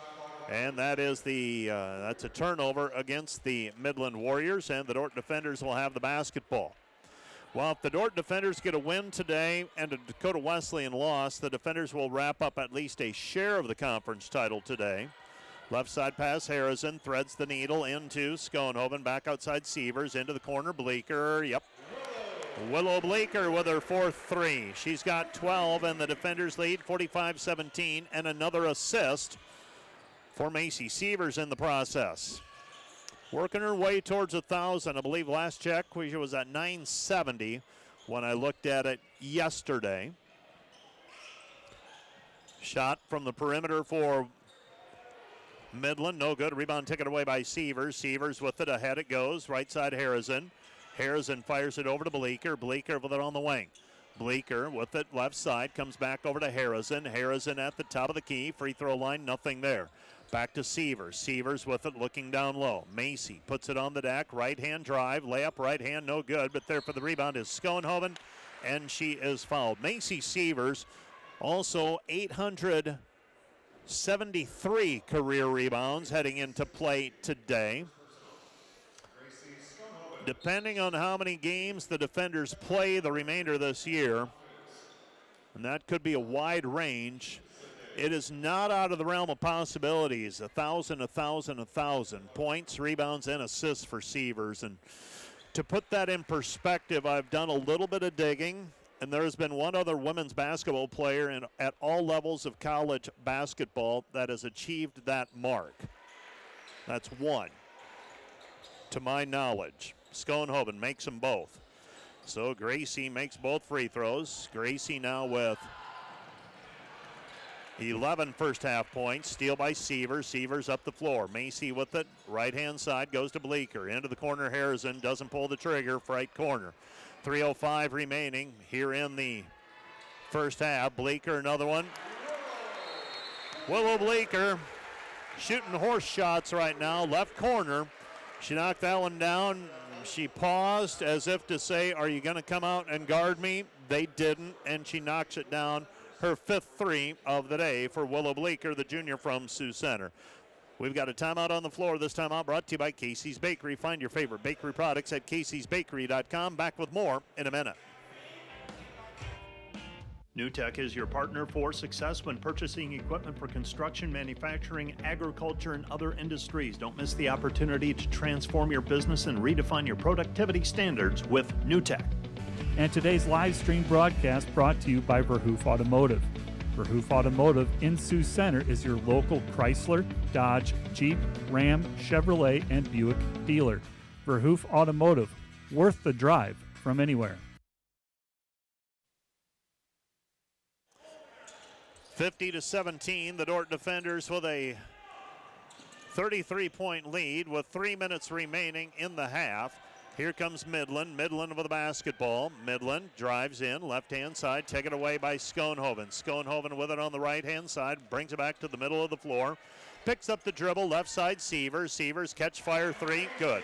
And that is that's a turnover against the Midland Warriors, and the Dordt defenders will have the basketball. Well, if the Dordt defenders get a win today and a Dakota Wesleyan loss, the defenders will wrap up at least a share of the conference title today. Left side pass, Harrison threads the needle into Schoenhoven, back outside Sievers, into the corner, Bleeker, yep. Willow Bleeker with her 4th three. She's got 12, and the defenders lead 45-17, and another assist for Macy Sievers in the process. Working her way towards 1,000. I believe last check she was at 970 when I looked at it yesterday. Shot from the perimeter for Midland, no good. Rebound taken away by Sievers. Sievers with it, ahead it goes. Right side Harrison. Harrison fires it over to Bleeker. Bleeker with it on the wing. Bleeker with it left side, comes back over to Harrison. Harrison at the top of the key. Free throw line, nothing there. Back to Sievers. Sievers with it, looking down low. Macy puts it on the deck. Right hand drive. Layup, right hand, no good. But there for the rebound is Schoenhoven, and she is fouled. Macy Sievers also 873 career rebounds heading into play today. Depending on how many games the defenders play the remainder of this year, and that could be a wide range, it is not out of the realm of possibilities. 1,000, 1,000, 1,000 points, rebounds, and assists for Sievers. And to put that in perspective, I've done a little bit of digging, and there has been one other women's basketball player at all levels of college basketball that has achieved that mark. That's one, to my knowledge. Schoenhoven makes them both. So Gracie makes both free throws. Gracie now with 11 first half points. Steal by Sievers. Sievers up the floor. Macy with it. Right hand side goes to Bleeker. Into the corner, Harrison doesn't pull the trigger. Right corner. 3:05 remaining here in the first half. Bleeker, another one. Willow Bleeker shooting horse shots right now. Left corner. She knocked that one down. She paused as if to say, are you going to come out and guard me? They didn't, and she knocks it down. Her 5th three of the day for Willow Bleeker, the junior from Sioux Center. We've got a timeout on the floor. This timeout brought to you by Casey's Bakery. Find your favorite bakery products at caseysbakery.com. Back with more in a minute. NewTek is your partner for success when purchasing equipment for construction, manufacturing, agriculture, and other industries. Don't miss the opportunity to transform your business and redefine your productivity standards with NewTek. And today's live stream broadcast brought to you by Verhoof Automotive. Verhoof Automotive in Sioux Center is your local Chrysler, Dodge, Jeep, Ram, Chevrolet, and Buick dealer. Verhoof Automotive, worth the drive from anywhere. 50-17, the Dordt defenders with a 33-point lead with 3 minutes remaining in the half. Here comes Midland. Midland with the basketball. Midland drives in, left-hand side, taken away by Schoenhoven. Schoenhoven with it on the right-hand side, brings it back to the middle of the floor. Picks up the dribble, left side, Sievers. Sievers catch fire three, good.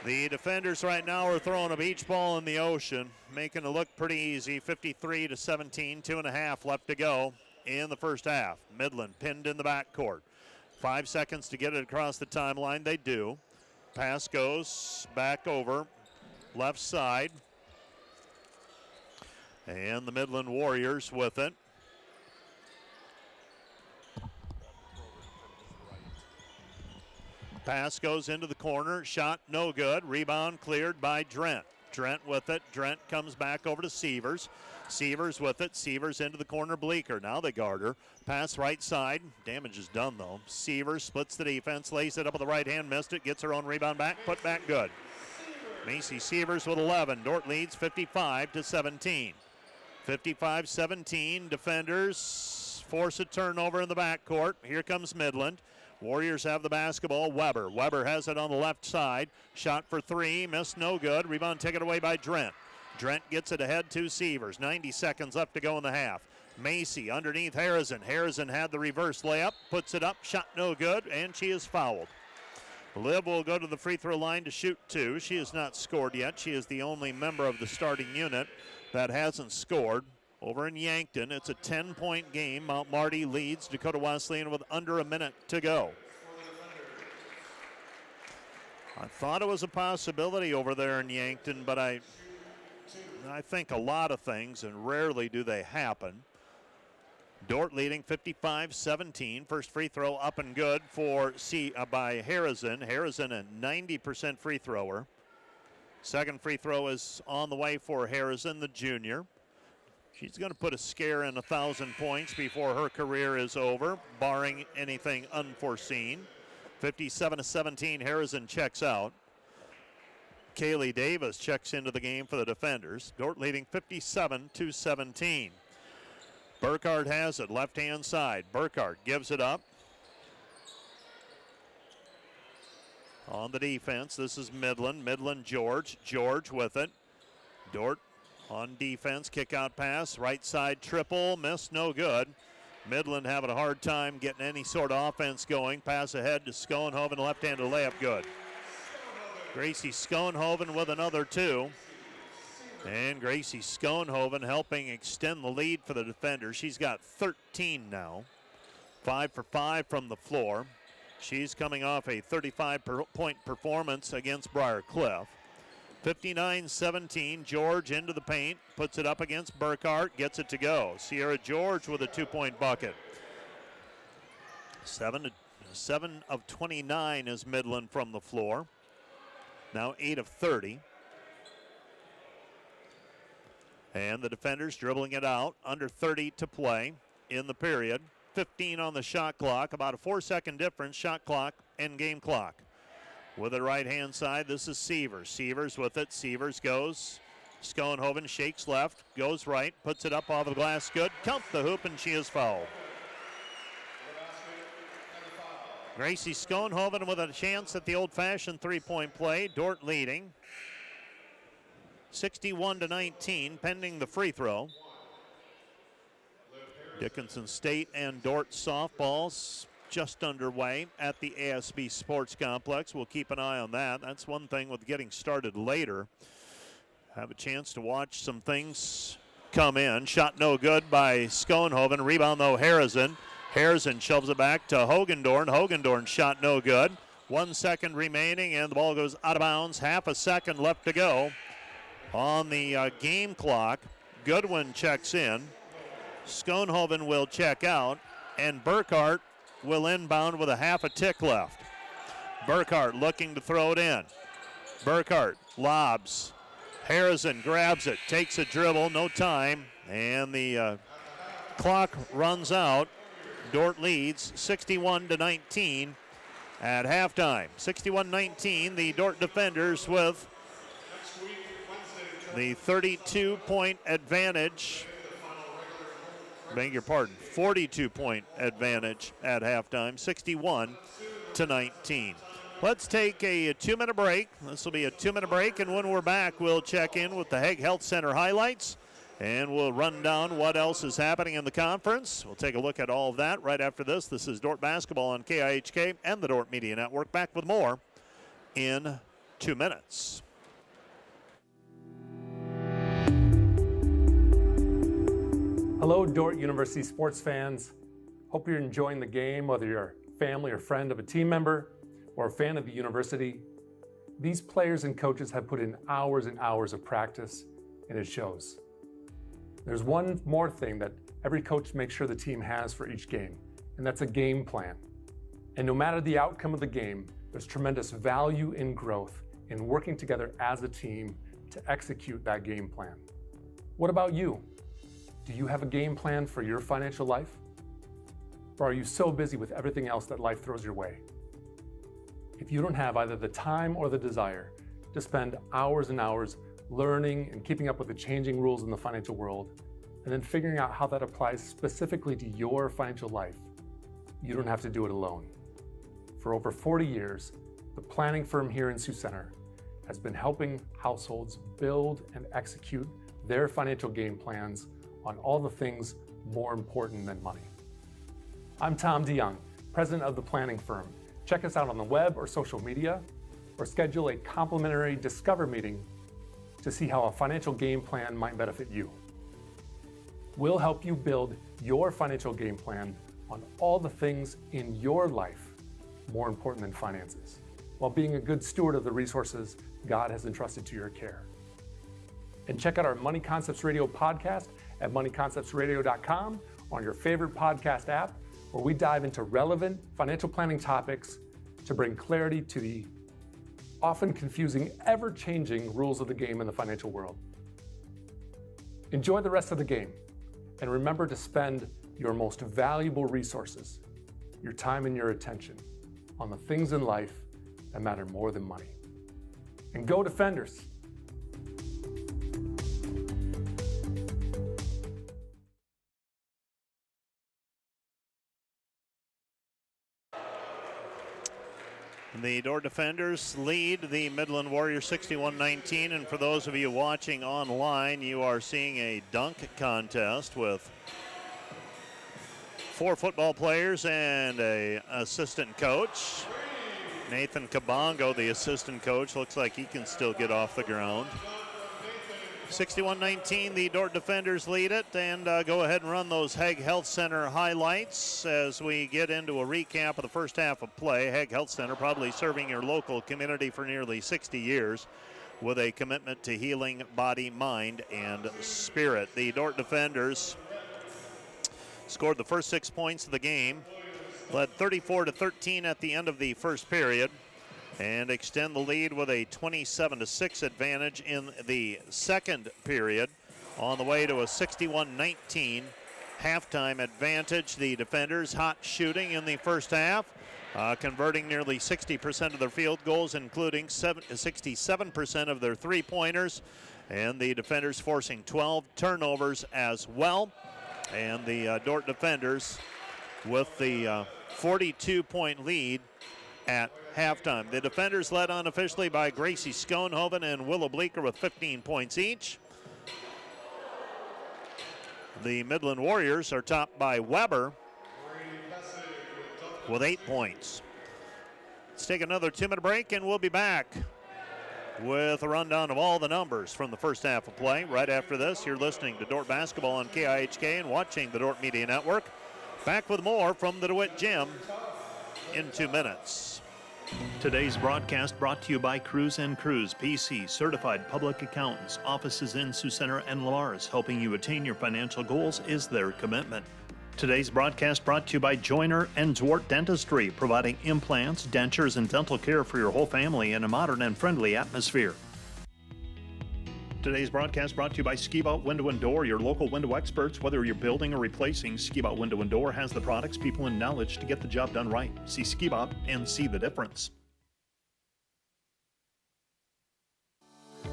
The defenders right now are throwing a beach ball in the ocean, making it look pretty easy. 53-17, 2.5 left to go in the first half. Midland pinned in the backcourt. 5 seconds to get it across the timeline. They do. Pass goes back over left side. And the Midland Warriors with it. Pass goes into the corner. Shot no good. Rebound cleared by Drent. Drent with it. Drent comes back over to Sievers. Sievers with it. Sievers into the corner. Bleeker. Now they guard her. Pass right side. Damage is done though. Sievers splits the defense. Lays it up with the right hand. Missed it. Gets her own rebound back. Put back good. Macy Sievers with 11. Dordt leads 55-17. 55-17. Defenders force a turnover in the backcourt. Here comes Midland. Warriors have the basketball. Weber. Weber has it on the left side. Shot for three. Missed no good. Rebound taken away by Drent. Drent gets it ahead to Sievers. 90 seconds left to go in the half. Macy underneath Harrison. Harrison had the reverse layup. Puts it up. Shot no good. And she is fouled. Liv will go to the free throw line to shoot two. She has not scored yet. She is the only member of the starting unit that hasn't scored. Over in Yankton, it's a 10-point game. Mount Marty leads Dakota Wesleyan with under a minute to go. I thought it was a possibility over there in Yankton, but I think a lot of things, and rarely do they happen. Dordt leading 55-17. First free throw up and good for by Harrison. Harrison, a 90% free thrower. Second free throw is on the way for Harrison, the junior. She's going to put a scare in 1,000 points before her career is over, barring anything unforeseen. 57-17, Harrison checks out. Kaylee Davis checks into the game for the defenders. Dordt leading 57-17. Burkhardt has it, left-hand side. Burkhardt gives it up. On the defense, this is Midland. Midland, George. George with it. Dordt on defense, kick out pass, right side triple, missed, no good. Midland having a hard time getting any sort of offense going. Pass ahead to Schoenhoven, left-handed layup, good. Gracie Schoenhoven with another two. And Gracie Schoenhoven helping extend the lead for the defender. She's got 13 now. 5 for 5 from the floor. She's coming off a 35-point performance against Briar Cliff. 59-17, George into the paint, puts it up against Burkhardt, gets it to go. Sierra George with a 2-point bucket. 7 of 29 is Midland from the floor. Now 8 of 30. And the defenders dribbling it out, under 30 to play in the period. 15 on the shot clock, about a 4-second difference, shot clock and game clock. With the right-hand side, this is Sievers. Sievers with it. Sievers goes. Schoenhoven shakes left, goes right, puts it up off the glass. Good. Count the hoop, and she is fouled. Gracie Schoenhoven with a chance at the old-fashioned three-point play. Dordt leading 61-19, pending the free throw. Dickinson State and Dordt softballs just underway at the ASB Sports Complex. We'll keep an eye on that. That's one thing with getting started later. Have a chance to watch some things come in. Shot no good by Schoenhoven. Rebound, though, Harrison. Harrison shoves it back to Hogendorn. Hogendorn shot no good. 1 second remaining, and the ball goes out of bounds. Half a second left to go on the game clock. Goodwin checks in. Schoenhoven will check out, and Burkhart will inbound with a half a tick left. Burkhart looking to throw it in. Burkhart lobs. Harrison grabs it, takes a dribble, no time, and the clock runs out. Dordt leads 61-19 at halftime. 61-19, the Dordt defenders with the 32-point advantage. Beg your pardon, 42-point advantage at halftime, 61-19. Let's take a 2-minute break. This will be a 2-minute break, and when we're back, we'll check in with the Hague Health Center highlights, and we'll run down what else is happening in the conference. We'll take a look at all of that right after this. This is Dordt Basketball on KIHK and the Dordt Media Network. Back with more in 2 minutes. Hello, Dordt University sports fans. Hope you're enjoying the game, whether you're a family or friend of a team member or a fan of the university. These players and coaches have put in hours and hours of practice, and it shows. There's one more thing that every coach makes sure the team has for each game, and that's a game plan. And no matter the outcome of the game, there's tremendous value in growth in working together as a team to execute that game plan. What about you? Do you have a game plan for your financial life? Or are you so busy with everything else that life throws your way? If you don't have either the time or the desire to spend hours and hours learning and keeping up with the changing rules in the financial world, and then figuring out how that applies specifically to your financial life, you don't have to do it alone. For over 40 years, the planning firm here in Sioux Center has been helping households build and execute their financial game plans on all the things more important than money. I'm Tom DeYoung, president of the planning firm. Check us out on the web or social media, or schedule a complimentary Discover meeting to see how a financial game plan might benefit you. We'll help you build your financial game plan on all the things in your life more important than finances, while being a good steward of the resources God has entrusted to your care. And check out our Money Concepts Radio podcast at moneyconceptsradio.com, on your favorite podcast app, where we dive into relevant financial planning topics to bring clarity to the often confusing, ever-changing rules of the game in the financial world. Enjoy the rest of the game, and remember to spend your most valuable resources, your time and your attention, on the things in life that matter more than money. And go Defenders! The Dordt defenders lead the Midland Warriors 61-19, and for those of you watching online, you are seeing a dunk contest with 4 football players and an assistant coach. Nathan Kabongo, the assistant coach, looks like he can still get off the ground. 61-19, the Dordt defenders lead it, and go ahead and run those Hague Health Center highlights as we get into a recap of the first half of play. Hague Health Center probably serving your local community for nearly 60 years with a commitment to healing body, mind, and spirit. The Dordt defenders scored the first 6 points of the game, led 34-13 at the end of the first period, and extend the lead with a 27-6 advantage in the second period, on the way to a 61-19 halftime advantage. The defenders hot shooting in the first half, converting nearly 60% of their field goals, including 67% of their three-pointers, and the defenders forcing 12 turnovers as well. And the Dordt defenders with the 42-point lead at halftime. The defenders led unofficially by Gracie Schoenhoven and Willow Bleeker with 15 points each. The Midland Warriors are topped by Weber with 8 points. Let's take another 2-minute break, and we'll be back with a rundown of all the numbers from the first half of play. Right after this, you're listening to Dordt Basketball on KIHK and watching the Dordt Media Network. Back with more from the DeWitt Gym in 2 minutes. Today's broadcast brought to you by Cruz & Cruz, PC, certified public accountants. Offices in Sioux Center and Lars, helping you attain your financial goals is their commitment. Today's broadcast brought to you by Joyner and Dordt Dentistry, providing implants, dentures, and dental care for your whole family in a modern and friendly atmosphere. Today's broadcast brought to you by Skibout Window & Door, your local window experts. Whether you're building or replacing, Skibout Window & Door has the products, people, and knowledge to get the job done right. See Skibout and see the difference.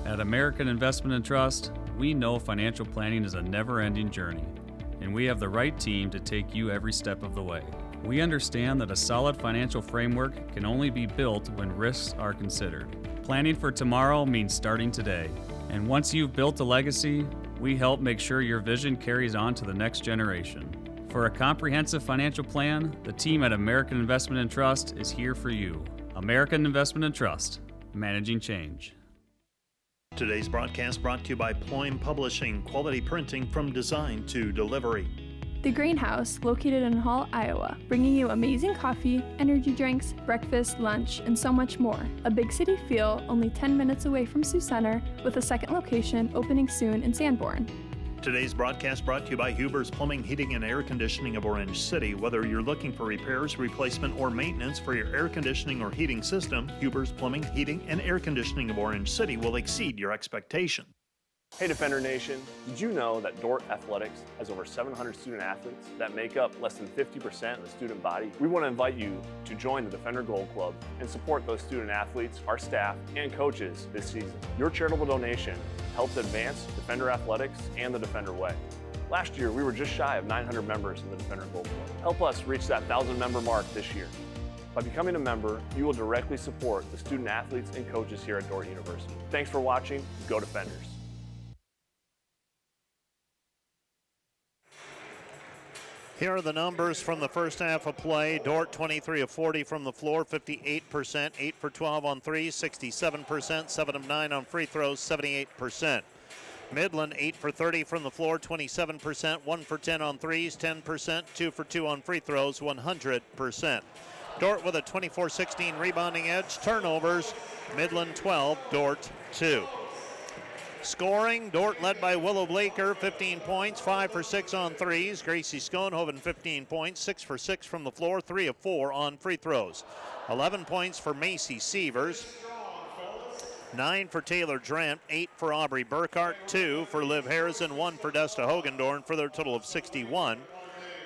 At American Investment and Trust, we know financial planning is a never-ending journey, and we have the right team to take you every step of the way. We understand that a solid financial framework can only be built when risks are considered. Planning for tomorrow means starting today. And once you've built a legacy, we help make sure your vision carries on to the next generation. For a comprehensive financial plan, the team at American Investment and Trust is here for you. American Investment and Trust, managing change. Today's broadcast brought to you by Ployne Publishing, quality printing from design to delivery. The Greenhouse, located in Hall, Iowa, bringing you amazing coffee, energy drinks, breakfast, lunch, and so much more. A big city feel, only 10 minutes away from Sioux Center, with a second location opening soon in Sanborn. Today's broadcast brought to you by Huber's Plumbing, Heating, and Air Conditioning of Orange City. Whether you're looking for repairs, replacement, or maintenance for your air conditioning or heating system, Huber's Plumbing, Heating, and Air Conditioning of Orange City will exceed your expectation. Hey Defender Nation, did you know that Dordt Athletics has over 700 student athletes that make up less than 50% of the student body? We want to invite you to join the Defender Gold Club and support those student athletes, our staff, and coaches this season. Your charitable donation helps advance Defender Athletics and the Defender Way. Last year, we were just shy of 900 members in the Defender Gold Club. Help us reach that 1,000 member mark this year. By becoming a member, you will directly support the student athletes and coaches here at Dordt University. Thanks for watching. Go Defenders. Here are the numbers from the first half of play. Dordt 23 of 40 from the floor, 58%, 8 for 12 on threes, 67%, 7 of 9 on free throws, 78%. Midland 8 for 30 from the floor, 27%, 1 for 10 on threes, 10%, 2 for 2 on free throws, 100%. Dordt with a 24-16 rebounding edge. Turnovers, Midland 12, Dordt 2. Scoring, Dordt led by Willow Bleeker, 15 points, 5 for 6 on threes. Gracie Schoenhoven, 15 points, 6 for 6 from the floor, 3 of 4 on free throws. 11 points for Macy Sievers, 9 for Taylor Drent, 8 for Aubrey Burkhart, 2 for Liv Harrison, 1 for Desta Hogendorn for their total of 61.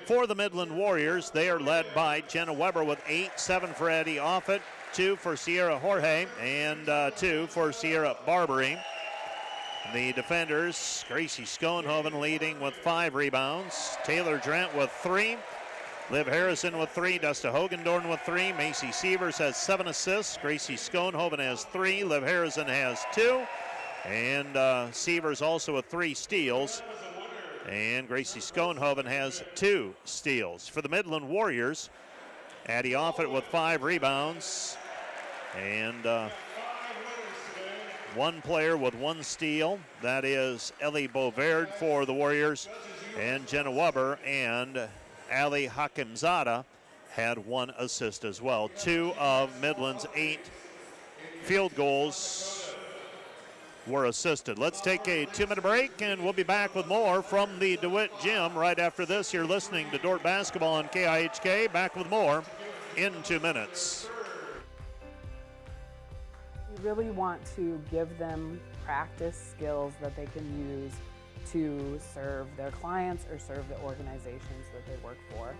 For the Midland Warriors, they are led by Jenna Weber with 8, 7 for Eddie Offit, 2 for Sierra Jorge, and 2 for Sierra Barbary. The defenders, Gracie Schoenhoven leading with 5 rebounds. Taylor Drent with 3. Liv Harrison with 3. Desta Hogendorn with 3. Macy Sievers has 7 assists. Gracie Schoenhoven has 3. Liv Harrison has 2. And Sievers also with 3 steals. And Gracie Schoenhoven has 2 steals. For the Midland Warriors, Addie Offit with 5 rebounds. And 1 player with 1 steal. That is Ellie Bovaird for the Warriors. And Jenna Weber and Ali Hakimzada had 1 assist as well. 2 of Midland's 8 field goals were assisted. Let's take a 2-minute break, and we'll be back with more from the DeWitt Gym right after this. You're listening to Dordt Basketball on KIHK. Back with more in 2 minutes. We really want to give them practice skills that they can use to serve their clients or serve the organizations that they work for.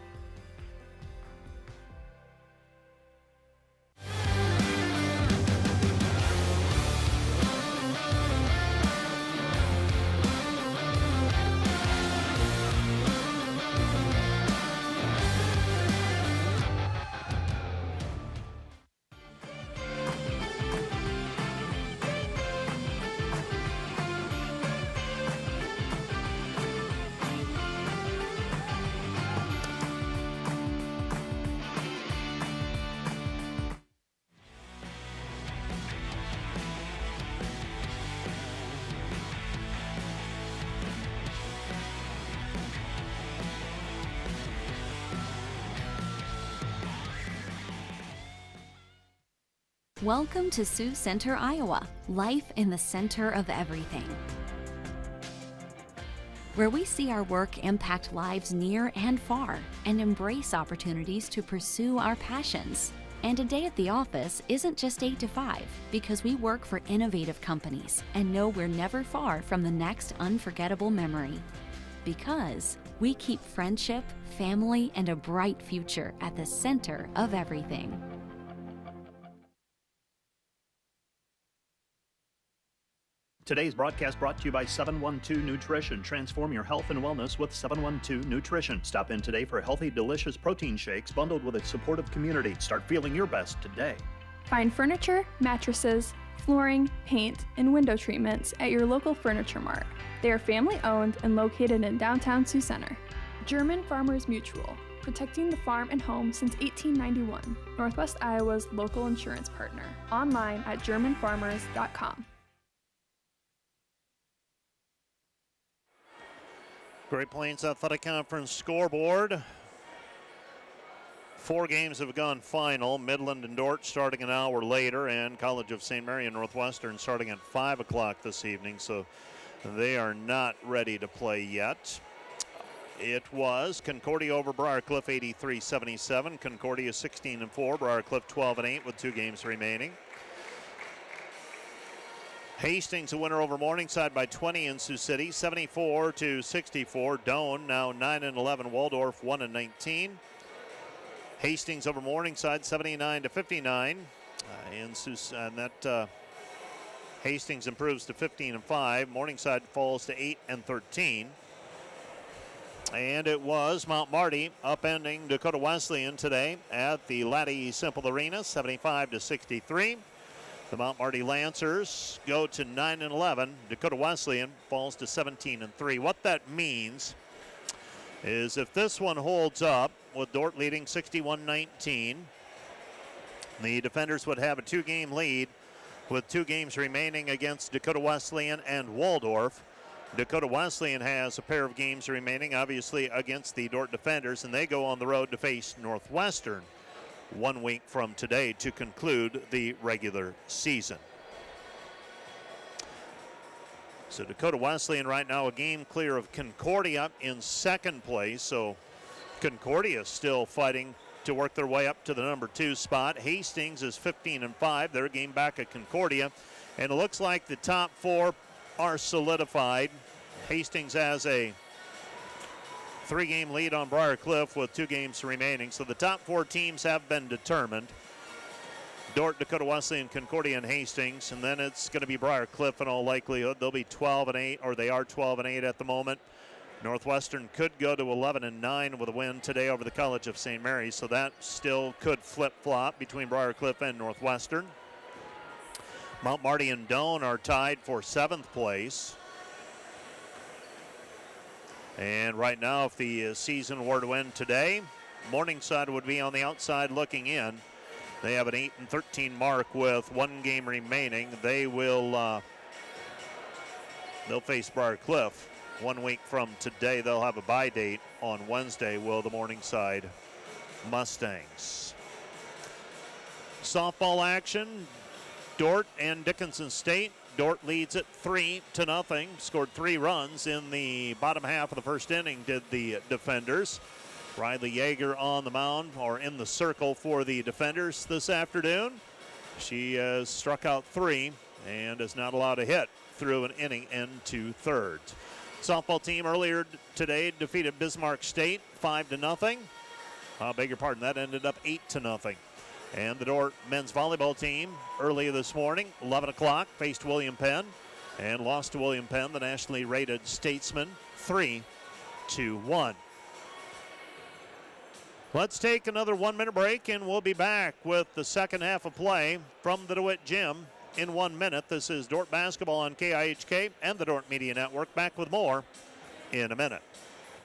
Welcome to Sioux Center, Iowa. Life in the center of everything. Where we see our work impact lives near and far and embrace opportunities to pursue our passions. And a day at the office isn't just 8 to 5 because we work for innovative companies and know we're never far from the next unforgettable memory. Because we keep friendship, family, and a bright future at the center of everything. Today's broadcast brought to you by 712 Nutrition. Transform your health and wellness with 712 Nutrition. Stop in today for healthy, delicious protein shakes bundled with a supportive community. Start feeling your best today. Find furniture, mattresses, flooring, paint, and window treatments at your local Furniture Mart. They are family-owned and located in downtown Sioux Center. German Farmers Mutual, protecting the farm and home since 1891. Northwest Iowa's local insurance partner. Online at germanfarmers.com. Great Plains Athletic Conference scoreboard. 4 games have gone final. Midland and Dordt starting an hour later, and College of St. Mary and Northwestern starting at 5 o'clock this evening, so they are not ready to play yet. It was Concordia over Briarcliff 83-77. Concordia 16-4, Briarcliff 12-8 with 2 games remaining. Hastings a winner over Morningside by 20 in Sioux City, 74-64. Doane now 9-11. Waldorf 1-19. Hastings over Morningside 79-59 in Sioux, and that Hastings improves to 15-5. Morningside falls to 8-13. And it was Mount Marty upending Dakota Wesleyan today at the Laddie Simple Arena, 75-63. The Mount Marty Lancers go to 9-11. Dakota Wesleyan falls to 17-3. What that means is if this one holds up with Dordt leading 61-19, the defenders would have a 2-game lead with 2 games remaining against Dakota Wesleyan and Waldorf. Dakota Wesleyan has a pair of games remaining, obviously, against the Dordt defenders, and they go on the road to face Northwestern 1 week from today to conclude the regular season. So Dakota Wesleyan right now a game clear of Concordia in second place. So Concordia still fighting to work their way up to the number 2 spot. Hastings is 15-5. They're a game back at Concordia. And it looks like the top 4 are solidified. Hastings has a 3-game lead on Briarcliff with 2 games remaining. So the top 4 teams have been determined. Dordt, Dakota Wesleyan, Concordia, and Hastings. And then it's going to be Briarcliff in all likelihood. They'll be 12-8, or they are 12-8 at the moment. Northwestern could go to 11-9 with a win today over the College of St. Mary's. So that still could flip-flop between Briarcliff and Northwestern. Mount Marty and Doane are tied for 7th place. And right now, if the season were to end today, Morningside would be on the outside looking in. They have an 8-13 mark with 1 game remaining. They will they'll face Briarcliff 1 week from today. They'll have a bye date on Wednesday, will the Morningside Mustangs. Softball action, Dordt and Dickinson State. Dordt leads it 3-0. Scored 3 runs in the bottom half of the first inning, did the defenders. Riley Yeager on the mound, or in the circle for the defenders this afternoon. She has struck out 3 and is not allowed to hit through an inning into thirds. Softball team earlier today defeated Bismarck State 5-0. I beg your pardon, that ended up 8-0. And the Dordt men's volleyball team early this morning, 11 o'clock, faced William Penn and lost to William Penn, the nationally rated Statesman, 3-1. Let's take another 1-minute break, and we'll be back with the second half of play from the DeWitt Gym in 1 minute. This is Dordt basketball on KIHK and the Dordt Media Network. Back with more in a minute.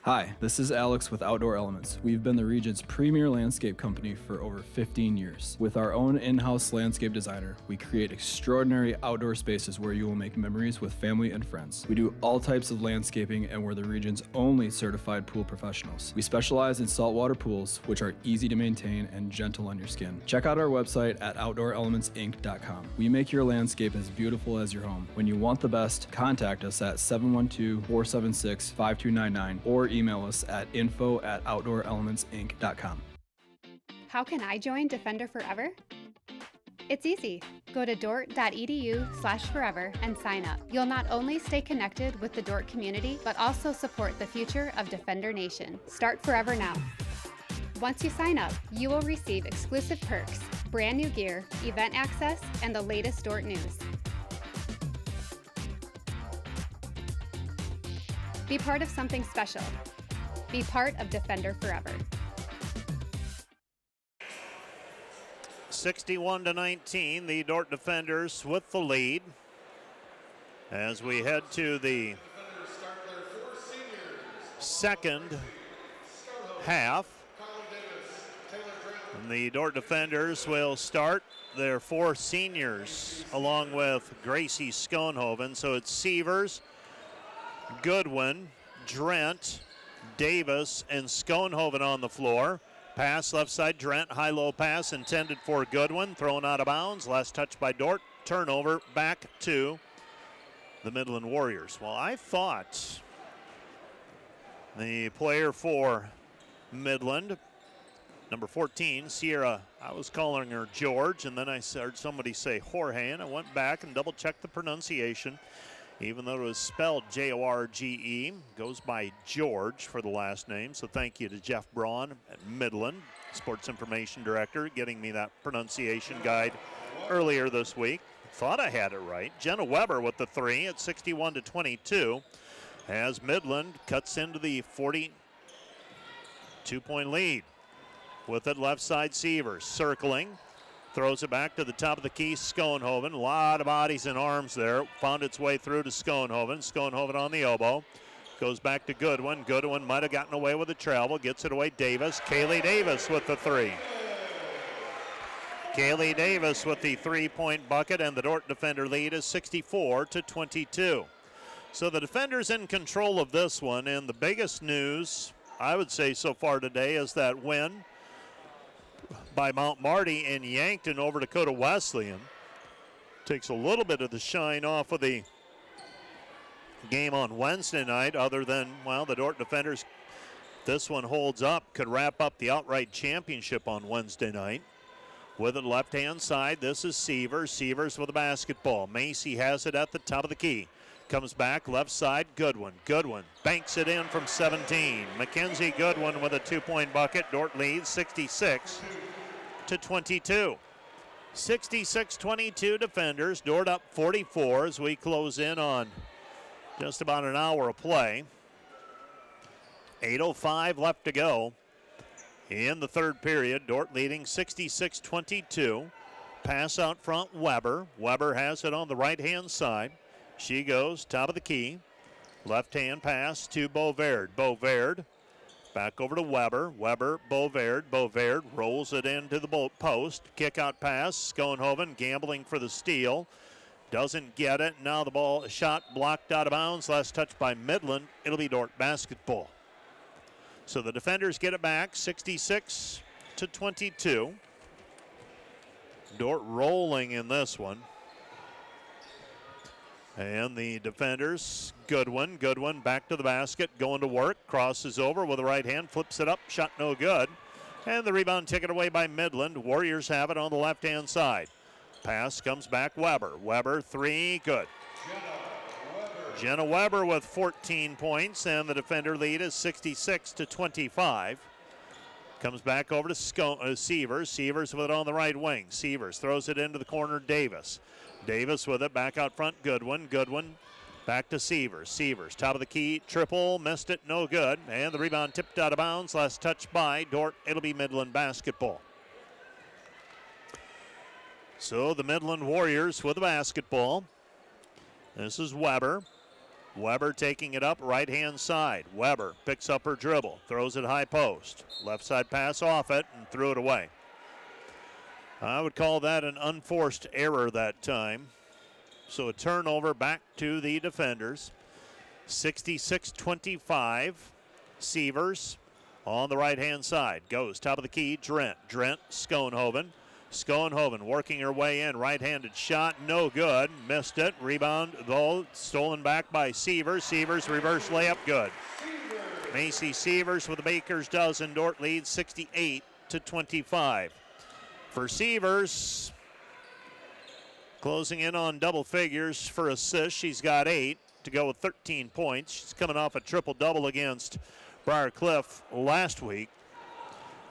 Hi, this is Alex with Outdoor Elements. We've been the region's premier landscape company for over 15 years. With our own in-house landscape designer, we create extraordinary outdoor spaces where you will make memories with family and friends. We do all types of landscaping, and we're the region's only certified pool professionals. We specialize in saltwater pools, which are easy to maintain and gentle on your skin. Check out our website at OutdoorElementsInc.com. We make your landscape as beautiful as your home. When you want the best, contact us at 712-476-5299 or email us at info@OutdoorElementsInc.com. How can I join Defender Forever? It's easy. Go to dordt.edu/forever and sign up. You'll not only stay connected with the Dordt community, but also support the future of Defender Nation. Start Forever now. Once you sign up, you will receive exclusive perks, brand new gear, event access, and the latest Dordt news. Be part of something special. Be part of Defender Forever. 61-19, the Dordt Defenders with the lead. As we head to the second half, and the Dordt Defenders will start their 4 seniors along with Gracie Schoenhoven. So it's Sievers, Goodwin, Drent, Davis, and Schoenhoven on the floor. Pass left side, Drent, high-low pass intended for Goodwin, thrown out of bounds. Last touch by Dordt, turnover back to the Midland Warriors. Well, I thought the player for Midland, number 14, Sierra, I was calling her George, and then I heard somebody say Jorge, and I went back and double-checked the pronunciation. Even though it was spelled Jorge, goes by George for the last name. So thank you to Jeff Braun at Midland, Sports Information Director, getting me that pronunciation guide earlier this week. Thought I had it right. Jenna Weber with the 3 at 61-22 as Midland cuts into the 42-point lead. With it, left side, Sievers circling. Throws it back to the top of the key, Schoenhoven. A lot of bodies and arms there. Found its way through to Schoenhoven. Schoenhoven on the elbow. Goes back to Goodwin. Goodwin might have gotten away with the travel. Gets it away, Davis. Kaylee Davis with the 3. Kaylee Davis with the 3-point bucket, and the Dordt Defender lead is 64-22. So the Defenders in control of this one, and the biggest news, I would say so far today, is that win by Mount Marty and Yankton over Dakota Wesleyan. Takes a little bit of the shine off of the game on Wednesday night, other than, well, the Dordt Defenders, this one holds up, could wrap up the outright championship on Wednesday night. With it left-hand side, this is Sievers. Sievers with the basketball. Macy has it at the top of the key. Comes back, left side, Goodwin. Goodwin banks it in from 17. Mackenzie Goodwin with a 2-point bucket. Dordt leads 66-22. 66-22 Defenders. Dordt up 44 as we close in on just about an hour of play. 8:05 left to go in the third period. Dordt leading 66-22. Pass out front, Weber. Weber has it on the right-hand side. She goes top of the key. Left-hand pass to Beauvard. Beauvard back over to Weber. Weber, Beauvard. Beauvard rolls it into the post. Kick-out pass. Schoenhoven gambling for the steal. Doesn't get it. Now the ball shot blocked out of bounds. Last touch by Midland. It'll be Dordt basketball. So the Defenders get it back, 66-22. Dordt rolling in this one. And the Defenders, Goodwin back to the basket, going to work, crosses over with the right hand, flips it up, shot no good. And the rebound taken away by Midland. Warriors have it on the left-hand side. Pass comes back, Weber. Weber, 3, good. Jenna Weber with 14 points, and the Defender lead is 66-25. Comes back over to Sievers. Sievers with it on the right wing. Sievers throws it into the corner, Davis. Davis with it, back out front, Goodwin. Goodwin back to Sievers. Sievers, top of the key, triple, missed it, no good. And the rebound tipped out of bounds. Last touch by Dordt. It'll be Midland basketball. So the Midland Warriors with the basketball. This is Weber. Weber taking it up right-hand side. Weber picks up her dribble, throws it high post. Left side pass off it and threw it away. I would call that an unforced error that time. So a turnover back to the defenders. 66-25. Sievers on the right-hand side. Goes top of the key, Drent. Drent, Schoenhoven. Schoenhoven working her way in. Right-handed shot, no good. Missed it. Rebound, though, stolen back by Sievers. Sievers reverse layup, good. Macy Sievers with the Baker's dozen. Dordt leads 68-25. For Sievers, closing in on double figures for assists. She's got 8 to go with 13 points. She's coming off a triple-double against Briarcliff last week.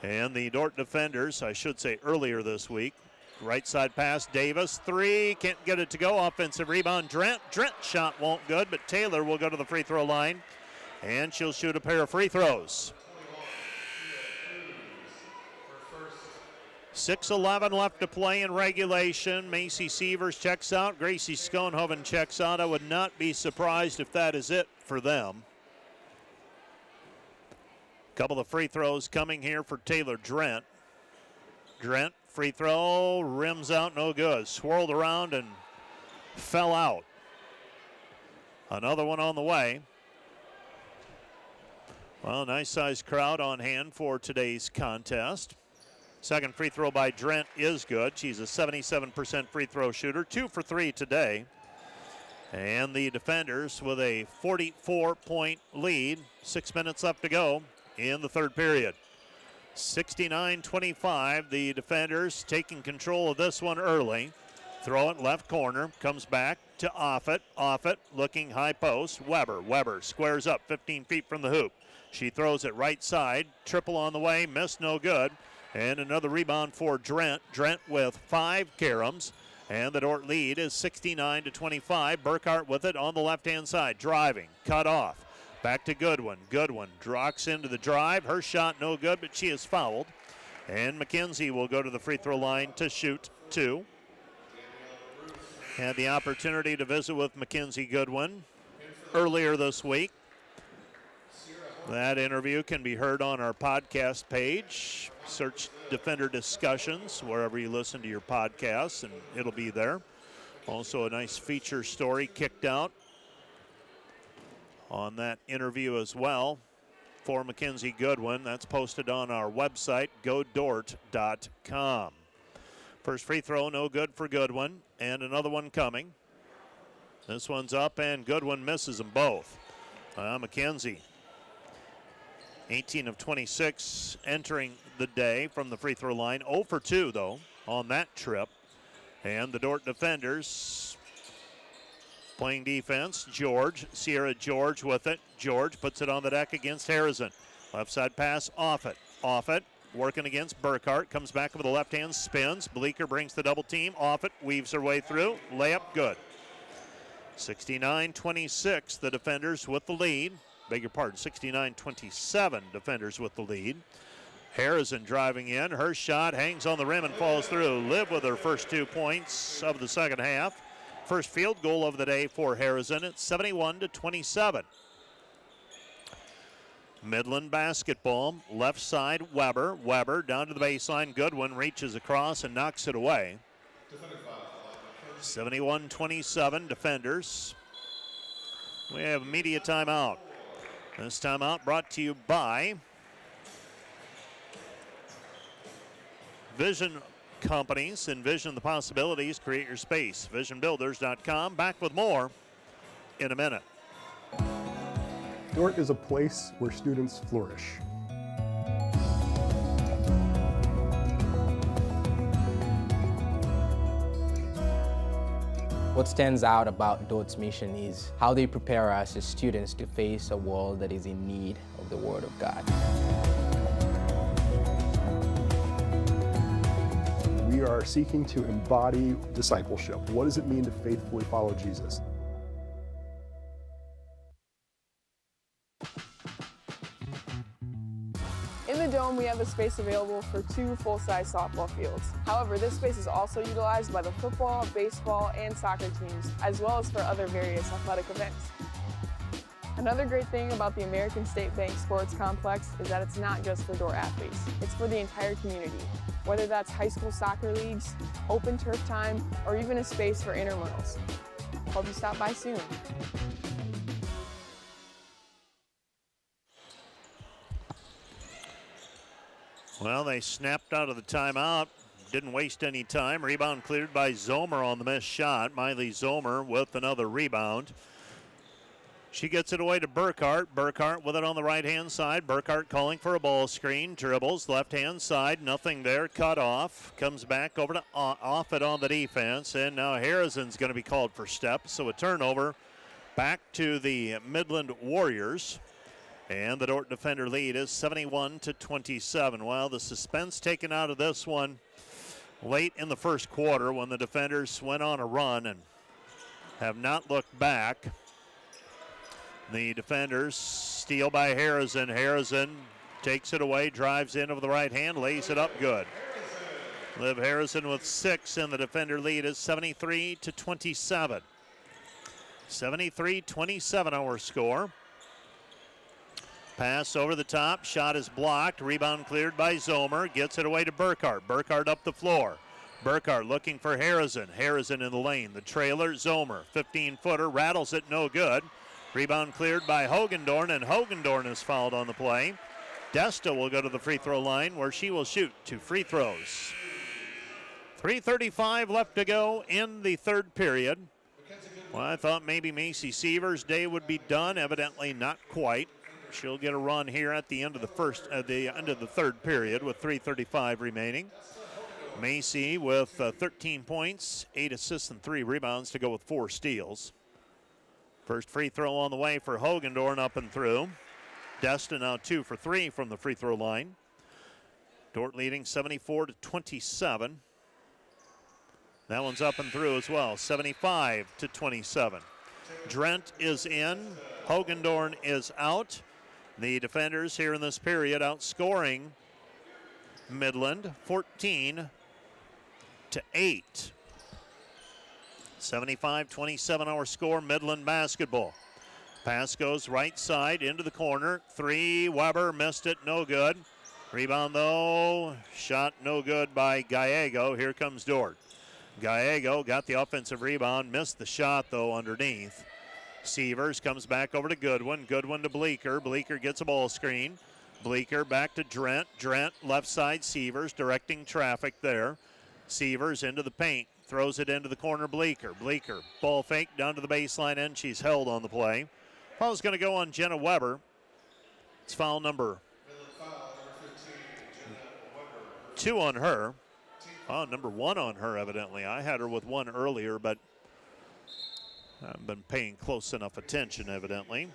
And the Dordt defenders, I should say earlier this week. Right side pass, Davis, 3, can't get it to go. Offensive rebound, Drent. Drent shot won't good, but Taylor will go to the free throw line, and she'll shoot a pair of free throws. 6:11 left to play in regulation. Macy Sievers checks out. Gracie Schoenhoven checks out. I would not be surprised if that is it for them. Couple of free throws coming here for Taylor Drent. Drent, free throw, rims out, no good. Swirled around and fell out. Another one on the way. Well, nice sized crowd on hand for today's contest. Second free throw by Drent is good. She's a 77% free throw shooter, 2 for 3 today. And the defenders with a 44-point lead, 6 minutes left to go in the third period. 69-25, the defenders taking control of this one early. Throw it left corner, comes back to Offit. Offit looking high post. Weber. Weber squares up 15 feet from the hoop. She throws it right side. Triple on the way, missed, no good. And another rebound for Drent. Drent with 5 caroms. And the Dordt lead is 69-25. Burkhart with it on the left-hand side. Driving, cut off. Back to Goodwin. Goodwin drops into the drive. Her shot no good, but she is fouled. And McKenzie will go to the free throw line to shoot 2. Had the opportunity to visit with Mackenzie Goodwin earlier this week. That interview can be heard on our podcast page. Search Defender Discussions wherever you listen to your podcasts, and it'll be there. Also a nice feature story kicked out on that interview as well for Mackenzie Goodwin. That's posted on our website, godort.com. First free throw, no good for Goodwin, and another one coming. This one's up, and Goodwin misses them both. Mackenzie, 18 of 26 entering the day from the free throw line. 0 for 2, though, on that trip. And the Dordt defenders playing defense. George, Sierra George with it. George puts it on the deck against Harrison. Left side pass, Offit. Offit working against Burkhart. Comes back with the left hand, spins. Bleeker brings the double team. Offit weaves her way through. Layup good. 69-26, the defenders with the lead. Beg your pardon, 69-27, defenders with the lead. Harrison driving in. Her shot hangs on the rim and falls through. Liv with her first 2 points of the second half. First field goal of the day for Harrison. It's 71-27. Midland basketball. Left side, Weber. Weber down to the baseline. Goodwin reaches across and knocks it away. 71-27, defenders. We have a media timeout. This timeout brought to you by Vision Companies. Envision the possibilities. Create your space. VisionBuilders.com. Back with more in a minute. Dordt is a place where students flourish. What stands out about Dordt's mission is how they prepare us as students to face a world that is in need of the Word of God. We are seeking to embody discipleship. What does it mean to faithfully follow Jesus? In the Dome, we have a space available for 2 full-size softball fields. However, this space is also utilized by the football, baseball, and soccer teams, as well as for other various athletic events. Another great thing about the American State Bank Sports Complex is that it's not just for Dordt athletes, it's for the entire community. Whether that's high school soccer leagues, open turf time, or even a space for intramurals. Hope you stop by soon. Well, they snapped out of the timeout. Didn't waste any time. Rebound cleared by Zomer on the missed shot. Miley Zomer with another rebound. She gets it away to Burkhart. Burkhart with it on the right-hand side. Burkhart calling for a ball screen. Dribbles left-hand side. Nothing there. Cut off. Comes back over to off it on the defense. And now Harrison's going to be called for steps. So a turnover back to the Midland Warriors. And the Dordt defender lead is 71-27. Well, the suspense taken out of this one late in the first quarter when the defenders went on a run and have not looked back. The defenders steal by Harrison. Harrison takes it away, drives in over the right hand, lays it up good. Liv Harrison with 6, and the defender lead is 73-27. 73-27 our score. Pass over the top, shot is blocked, rebound cleared by Zomer, gets it away to Burkhart. Burkhart up the floor. Burkhart looking for Harrison. Harrison in the lane, the trailer, Zomer, 15-footer, rattles it, no good. Rebound cleared by Hogendorn, and Hogendorn is fouled on the play. Desta will go to the free throw line where she will shoot 2 free throws. 3:35 left to go in the third period. Well, I thought maybe Macy Seaver's day would be done. Evidently not quite. She'll get a run here at the end of the end of the third period with 3:35 remaining. Macy with 13 points, 8 assists, and 3 rebounds to go with 4 steals. First free throw on the way for Hogendorn, up and through. Desta now 2 for 3 from the free throw line. Dordt leading 74-27. That one's up and through as well, 75-27. Drent is in, Hogendorn is out. The defenders here in this period outscoring Midland 14-8. 75-27 our score, Midland basketball. Pass goes right side into the corner. 3, Weber missed it, no good. Rebound though, shot no good by Gallego. Here comes Dordt. Gallego got the offensive rebound, missed the shot though underneath. Sievers comes back over to Goodwin. Goodwin to Bleeker. Bleeker gets a ball screen. Bleeker back to Drent. Drent left side, Sievers directing traffic there. Sievers into the paint. Throws it into the corner, Bleeker. Bleeker, ball fake down to the baseline end. She's held on the play. Foul's going to go on Jenna Weber. It's foul number 2 on her. Oh, number 1 on her, evidently. I had her with 1 earlier, but I haven't been paying close enough attention, evidently.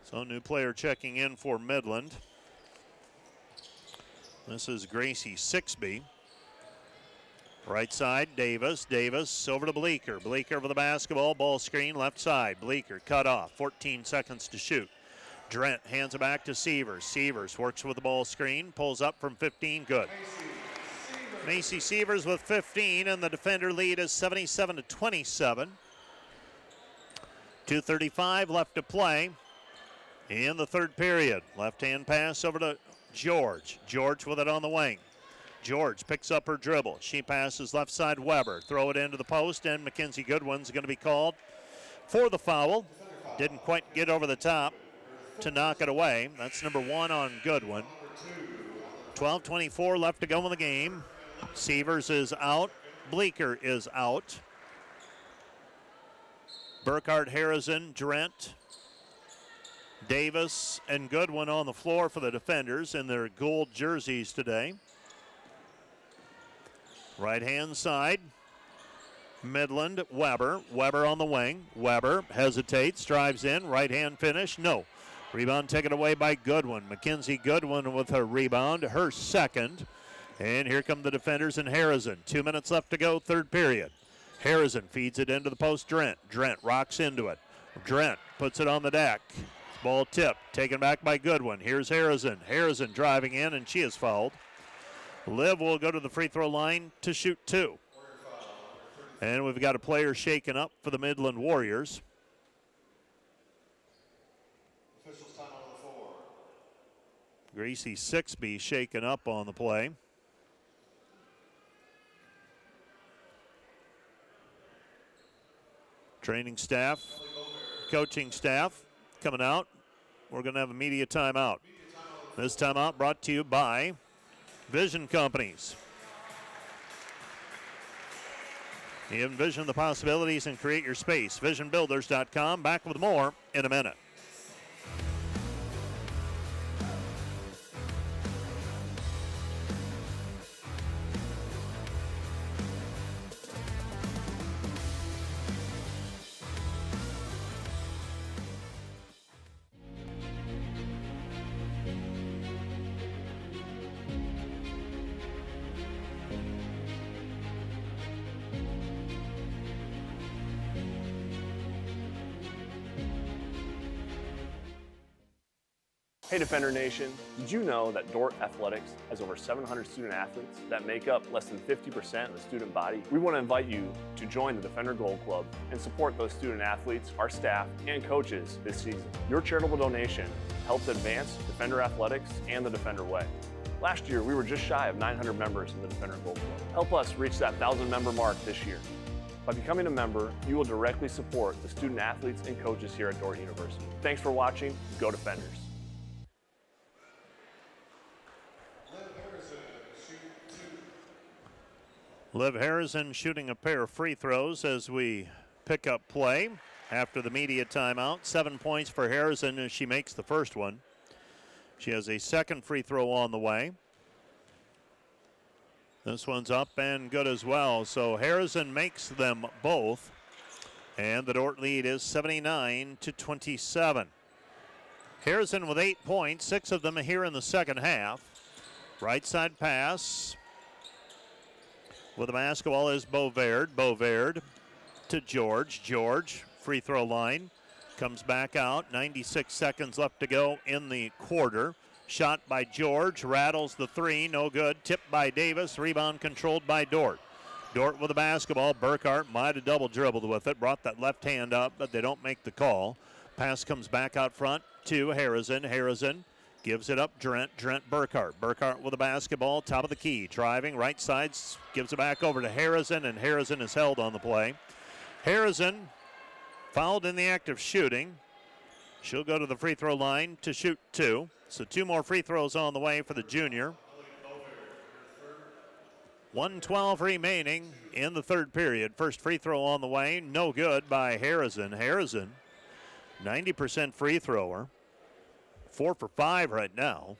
So, new player checking in for Midland. This is Gracie Sixby. Right side, Davis. Davis over to Bleeker. Bleeker for the basketball. Ball screen, left side. Bleeker cut off. 14 seconds to shoot. Drent hands it back to Sievers. Sievers works with the ball screen. Pulls up from 15. Good. Macy Sievers with 15, and the defender lead is 77-27. 2:35 left to play in the third period. Left-hand pass over to George. George with it on the wing. George picks up her dribble. She passes left side, Weber. Throw it into the post, and Mackenzie Goodwin's going to be called for the foul. Didn't quite get over the top to knock it away. That's number 1 on Goodwin. 12:24 left to go in the game. Sievers is out. Bleeker is out. Burkhart, Harrison, Drent, Davis, and Goodwin on the floor for the defenders in their gold jerseys today. Right-hand side, Midland, Weber. Weber on the wing. Weber hesitates, drives in, right-hand finish, no. Rebound taken away by Goodwin. Mackenzie Goodwin with her rebound, her second. And here come the defenders and Harrison. 2 minutes left to go, third period. Harrison feeds it into the post, Drent. Drent rocks into it. Drent puts it on the deck. Ball tipped, taken back by Goodwin. Here's Harrison. Harrison driving in, and she is fouled. Liv will go to the free throw line to shoot 2. And we've got a player shaken up for the Midland Warriors. Gracie Sixby shaken up on the play. Training staff, coaching staff coming out. We're going to have a media timeout. This timeout brought to you by Vision Companies. Envision the possibilities and create your space. VisionBuilders.com. Back with more in a minute. Hey Defender Nation, did you know that Dordt Athletics has over 700 student athletes that make up less than 50% of the student body? We want to invite you to join the Defender Gold Club and support those student athletes, our staff, and coaches this season. Your charitable donation helps advance Defender Athletics and the Defender Way. Last year, we were just shy of 900 members in the Defender Gold Club. Help us reach that 1,000 member mark this year. By becoming a member, you will directly support the student athletes and coaches here at Dordt University. Thanks for watching. Go Defenders. Liv Harrison shooting a pair of free throws as we pick up play after the media timeout. 7 points for Harrison as she makes the first one. She has a second free throw on the way. This one's up and good as well. So Harrison makes them both. And the Dordt lead is 79-27. Harrison with 8 points, 6 of them here in the second half. Right side pass. With the basketball is Bovaird. Bovaird to George. George, free throw line. Comes back out. 96 seconds left to go in the quarter. Shot by George. Rattles the three. No good. Tipped by Davis. Rebound controlled by Dordt. Dordt with the basketball. Burkhart might have double dribbled with it. Brought that left hand up, but they don't make the call. Pass comes back out front to Harrison. Harrison gives it up, Drent Burkhart. Burkhart with the basketball, top of the key. Driving, right side, gives it back over to Harrison, and Harrison is held on the play. Harrison fouled in the act of shooting. She'll go to the free throw line to shoot 2. So 2 more free throws on the way for the junior. 1:12 remaining in the third period. First free throw on the way, no good by Harrison. Harrison, 90% free thrower. 4 for 5 right now.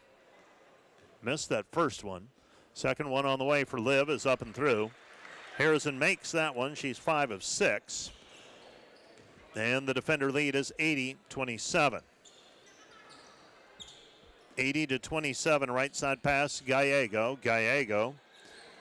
Missed that first one. Second one on the way for Liv is up and through. Harrison makes that one. She's 5 of 6. And the Defender lead is 80-27. 80-27, right side pass, Gallego. Gallego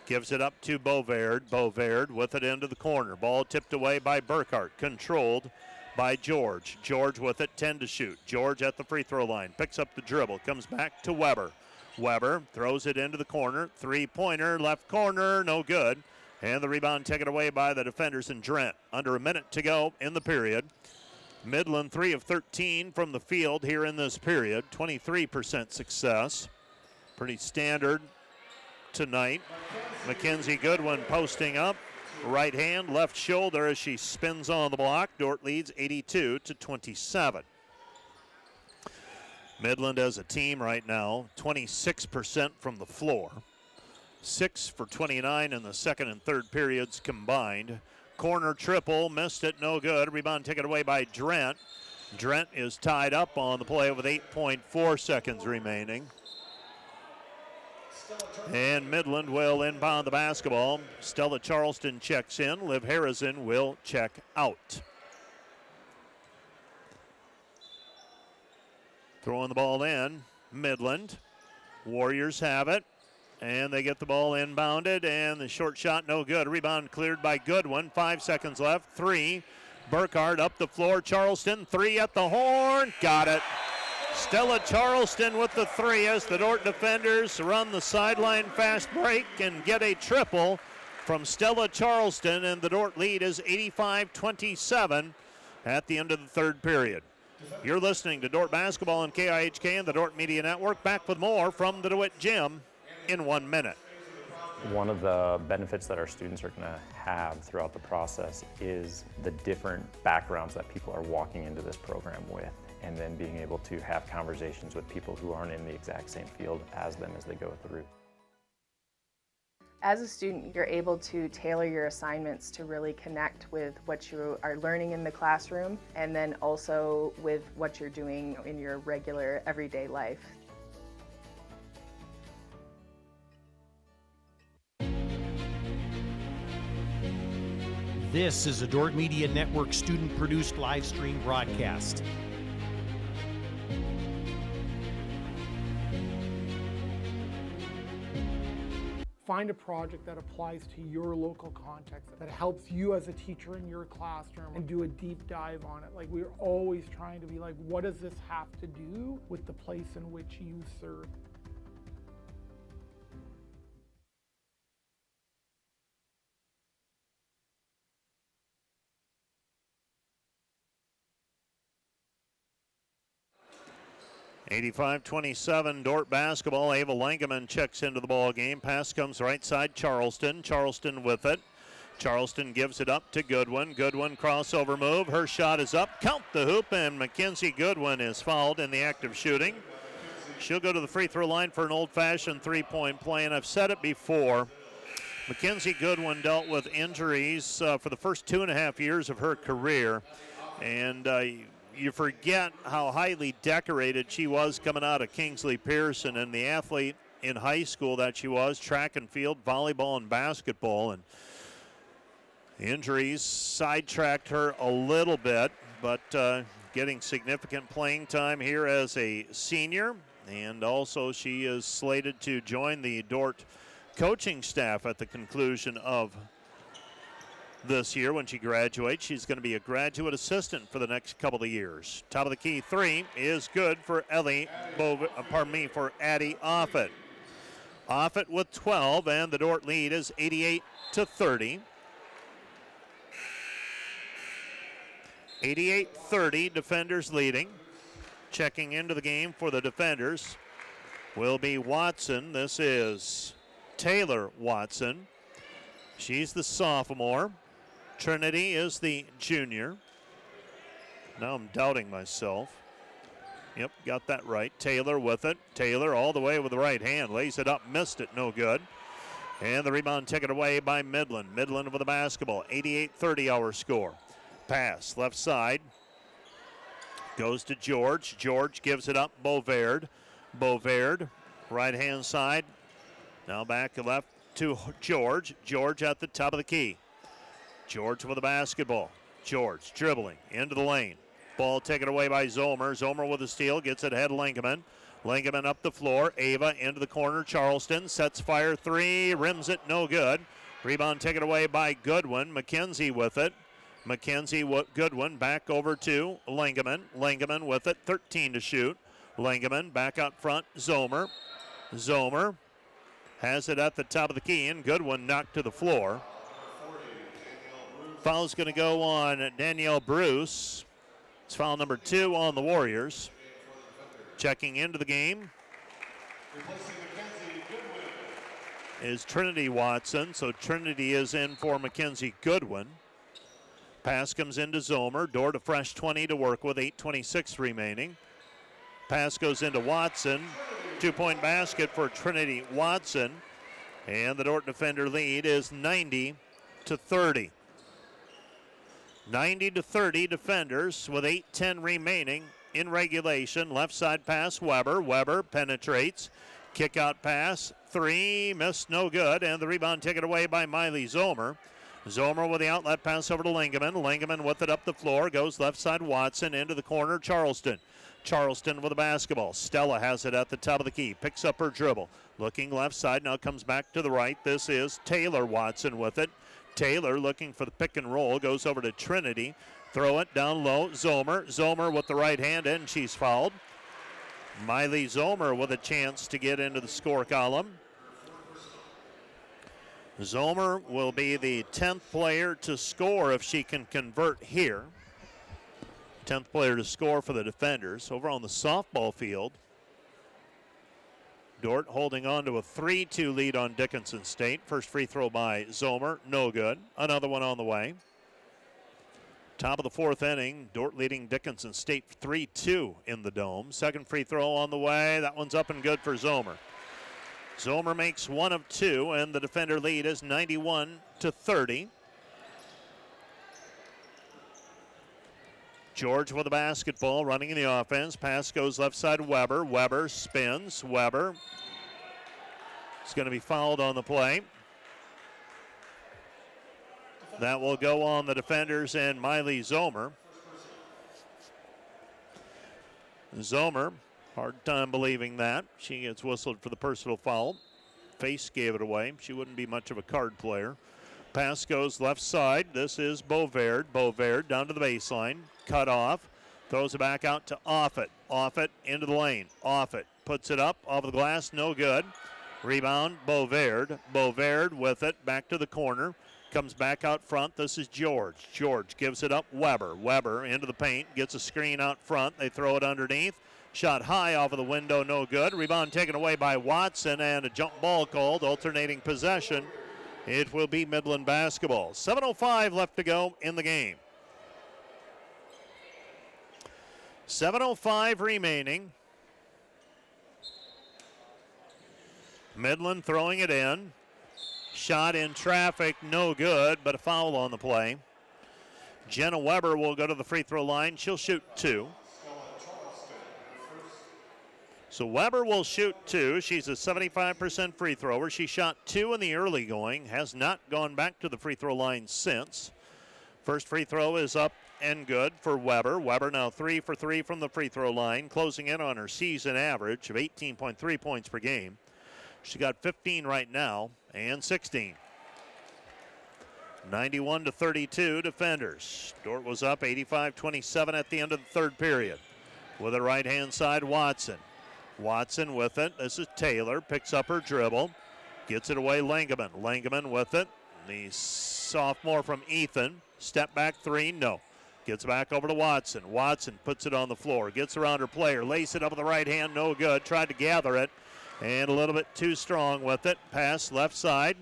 gives it up to Bovaird. Bovaird with it into the corner. Ball tipped away by Burkhart. Controlled by George. George with it, 10 to shoot. George at the free throw line, picks up the dribble, comes back to Weber. Weber throws it into the corner, three-pointer, left corner, no good. And the rebound taken away by the defenders in Drent. Under a minute to go in the period. Midland 3 of 13 from the field here in this period, 23% success. Pretty standard tonight. Mackenzie Goodwin posting up. Right hand, left shoulder as she spins on the block. Dordt leads 82-27. Midland as a team right now, 26% from the floor. 6 for 29 in the second and third periods combined. Corner triple, missed it, no good. Rebound taken away by Drent. Drent is tied up on the play with 8.4 seconds remaining. And Midland will inbound the basketball. Stella Charleston checks in. Liv Harrison will check out. Throwing the ball in, Midland. Warriors have it. And they get the ball inbounded, and the short shot no good. Rebound cleared by Goodwin. 5 seconds left. 3. Burkhart up the floor. Charleston, 3 at the horn. Got it. Stella Charleston with the 3 as the Dordt defenders run the sideline fast break and get a triple from Stella Charleston, and the Dordt lead is 85-27 at the end of the third period. You're listening to Dordt Basketball on KIHK and the Dordt Media Network. Back with more from the DeWitt Gym in 1 minute. One of the benefits that our students are going to have throughout the process is the different backgrounds that people are walking into this program with, and then being able to have conversations with people who aren't in the exact same field as them as they go through. As a student, you're able to tailor your assignments to really connect with what you are learning in the classroom, and then also with what you're doing in your regular everyday life. This is a Dordt Media Network student-produced live stream broadcast. Find a project that applies to your local context, that helps you as a teacher in your classroom, and do a deep dive on it. Like, we're always trying to be like, what does this have to do with the place in which you serve? (85-27) Dordt basketball. Ava Langeman checks into the ball game. Pass comes right side, Charleston. Charleston with it. Charleston gives it up to Goodwin. Goodwin crossover move. Her shot is up. Count the hoop, and Mackenzie Goodwin is fouled in the act of shooting. She'll go to the free throw line for an old-fashioned three-point play, and I've said it before. Mackenzie Goodwin dealt with injuries for the first 2.5 years of her career, and you forget how highly decorated she was coming out of Kingsley Pearson, and the athlete in high school that she was, track and field, volleyball, and basketball. And injuries sidetracked her a little bit, but getting significant playing time here as a senior. And also she is slated to join the Dordt coaching staff at the conclusion of this year when she graduates. She's going to be a graduate assistant for the next couple of years. Top of the key three is good for Addie Offit. Offit with 12, and the Dordt lead is 88-30. 88-30, defenders leading. Checking into the game for the defenders will be Watson. This is Taylor Watson. She's the sophomore. Trinity is the junior. Now I'm doubting myself. Yep, got that right. Taylor with it. Taylor all the way with the right hand. Lays it up, missed it, no good. And the rebound taken away by Midland. Midland with the basketball. 88-30 our score. Pass, left side. Goes to George. George gives it up. Bovaird. Bovaird, right hand side. Now back left to George. George at the top of the key. George with the basketball. George dribbling into the lane. Ball taken away by Zomer. Zomer with the steal. Gets it ahead Langeman. Langeman up the floor. Ava into the corner. Charleston sets fire three. Rims it, no good. Rebound taken away by Goodwin. McKenzie with it. McKenzie Goodwin back over to Langeman. Langeman with it. 13 to shoot. Langeman back up front. Zomer. Zomer has it at the top of the key, and Goodwin knocked to the floor. Foul's going to go on Danielle Bruce. It's foul number 2 on the Warriors. Checking into the game is Trinity Watson. So Trinity is in for Mackenzie Goodwin. Pass comes into Zomer. Dordt a fresh 20 to work with, 8:26 remaining. Pass goes into Watson. 2-point basket for Trinity Watson. And the Dordt defender lead is 90-30. 90-30 defenders with 8:10 remaining in regulation. Left side pass, Weber. Weber penetrates. Kick out pass, 3, missed, no good. And the rebound taken away by Miley Zomer. Zomer with the outlet pass over to Langeman. Langeman with it up the floor. Goes left side Watson into the corner. Charleston. Charleston with the basketball. Stella has it at the top of the key. Picks up her dribble. Looking left side. Now comes back to the right. This is Taylor Watson with it. Taylor looking for the pick and roll. Goes over to Trinity. Throw it down low. Zomer. Zomer with the right hand, and she's fouled. Miley Zomer with a chance to get into the score column. Zomer will be the 10th player to score if she can convert here. 10th player to score for the defenders. Over on the softball field, Dordt holding on to a 3-2 lead on Dickinson State. First free throw by Zomer, no good. Another one on the way. Top of the fourth inning, Dordt leading Dickinson State 3-2 in the Dome. Second free throw on the way. That one's up and good for Zomer. Zomer makes one of two, and the defender lead is 91-30. George with the basketball, running in the offense. Pass goes left side, Weber. Weber spins. Weber is going to be fouled on the play. That will go on the defenders and Miley Zomer. Zomer, hard time believing that. She gets whistled for the personal foul. Face gave it away. She wouldn't be much of a card player. Pass goes left side. This is Bovaird. Bovaird down to the baseline. Cut off. Throws it back out to Offit. Offit into the lane. Offit puts it up off the glass. No good. Rebound, Bovaird. Bovaird with it. Back to the corner. Comes back out front. This is George. George gives it up. Weber. Weber into the paint. Gets a screen out front. They throw it underneath. Shot high off of the window. No good. Rebound taken away by Watson, and a jump ball called. Alternating possession. It will be Midland basketball. 7:05 left to go in the game. 7:05 remaining. Midland throwing it in. Shot in traffic, no good, but a foul on the play. Jenna Weber will go to the free throw line. She'll shoot two. So Weber will shoot two. She's a 75% free thrower. She shot two in the early going, has not gone back to the free throw line since. First free throw is up and good for Weber. Weber now 3 for 3 from the free throw line, closing in on her season average of 18.3 points per game. She got 15 right now and 16. 91-32 defenders. Dordt was up 85-27 at the end of the third period. With the right-hand side, Watson. Watson with it. This is Taylor. Picks up her dribble. Gets it away, Langeman. Langeman with it. The sophomore from Ethan. Step back three, no. Gets back over to Watson. Watson puts it on the floor. Gets around her player. Lays it up with the right hand, no good. Tried to gather it. And a little bit too strong with it. Pass left side.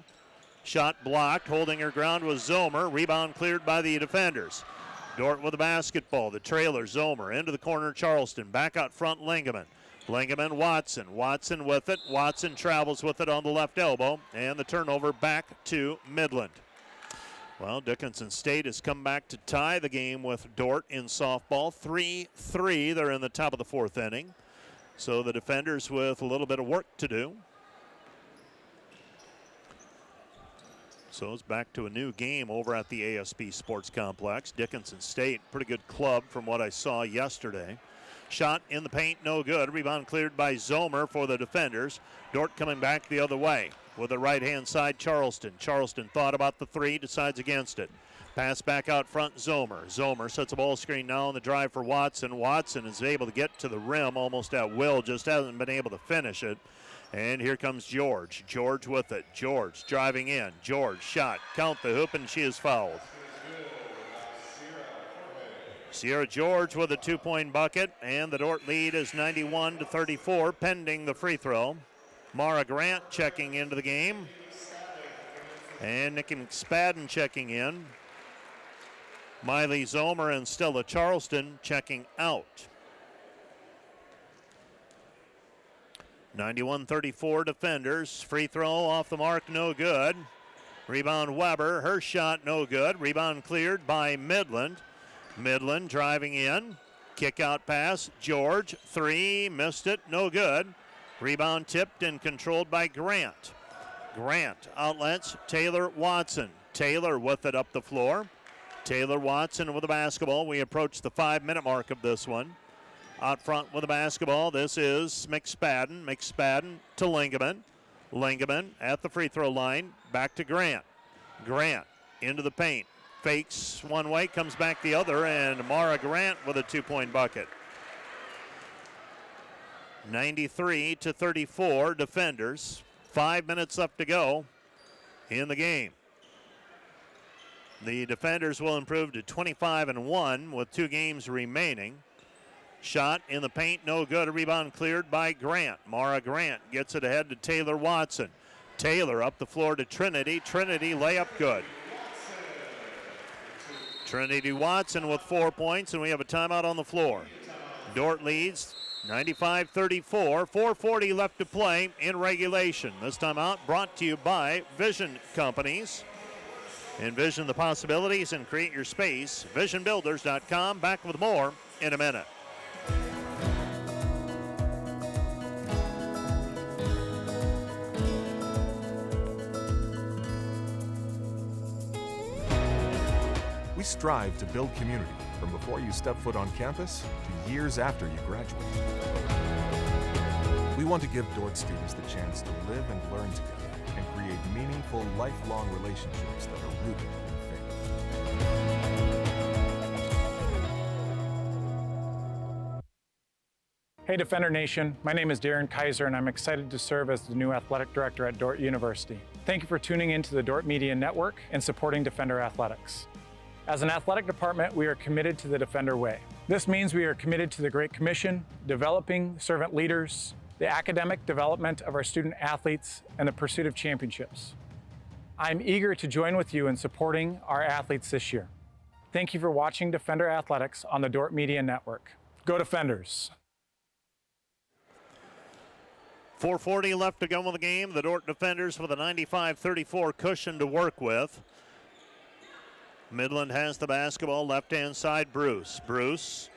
Shot blocked. Holding her ground was Zomer. Rebound cleared by the defenders. Dordt with the basketball. The trailer, Zomer. Into the corner, Charleston. Back out front, Langeman. Langeman, Watson. Watson with it. Watson travels with it on the left elbow. And the turnover back to Midland. Well, Dickinson State has come back to tie the game with Dordt in softball. 3-3. They're in the top of the fourth inning. So the defenders with a little bit of work to do. So it's back to a new game over at the ASP Sports Complex. Dickinson State, pretty good club from what I saw yesterday. Shot in the paint, no good. Rebound cleared by Zomer for the defenders. Dordt coming back the other way with the right-hand side, Charleston. Charleston thought about the three, decides against it. Pass back out front, Zomer. Zomer sets a ball screen now on the drive for Watson. Watson is able to get to the rim almost at will, just hasn't been able to finish it. And here comes George. George with it. George driving in. George shot. Count the hoop, and she is fouled. Sierra George with a two-point bucket, and the Dordt lead is 91-34, pending the free throw. Mara Grant checking into the game. And Nikki McSpadden checking in. Miley Zomer and Stella Charleston checking out. 91-34 defenders. Free throw off the mark, no good. Rebound Weber, her shot no good. Rebound cleared by Midland. Midland driving in. Kick out pass, George, three, missed it, no good. Rebound tipped and controlled by Grant. Grant outlets Taylor Watson. Taylor with it up the floor. Taylor Watson with the basketball. We approach the 5-minute mark of this one. Out front with the basketball, this is McSpadden. McSpadden to Langeman. Langeman at the free throw line. Back to Grant. Grant into the paint. Fakes one way, comes back the other, and Mara Grant with a two-point bucket. 93-34 defenders. 5 minutes left to go in the game. The defenders will improve to 25-1 with 2 games remaining. Shot in the paint, no good. A rebound cleared by Grant. Mara Grant gets it ahead to Taylor Watson. Taylor up the floor to Trinity. Trinity layup good. Trinity Watson with 4 points, and we have a timeout on the floor. Dordt leads 95-34. 4:40 left to play in regulation. This timeout brought to you by Vision Companies. Envision the possibilities and create your space. VisionBuilders.com. Back with more in a minute. We strive to build community from before you step foot on campus to years after you graduate. We want to give Dordt students the chance to live and learn together and create meaningful, lifelong relationships that are rooted in faith. Hey Defender Nation, my name is Darren Kaiser and I'm excited to serve as the new athletic director at Dordt University. Thank you for tuning in to the Dordt Media Network and supporting Defender Athletics. As an athletic department, we are committed to the Defender way. This means we are committed to the Great Commission, developing servant leaders, the academic development of our student athletes, and the pursuit of championships. I'm eager to join with you in supporting our athletes this year. Thank you for watching Defender Athletics on the Dordt Media Network. Go Defenders! 4:40 left to go in the game. The Dordt Defenders with a 95-34 cushion to work with. Midland has the basketball, left-hand side, Bruce. Bruce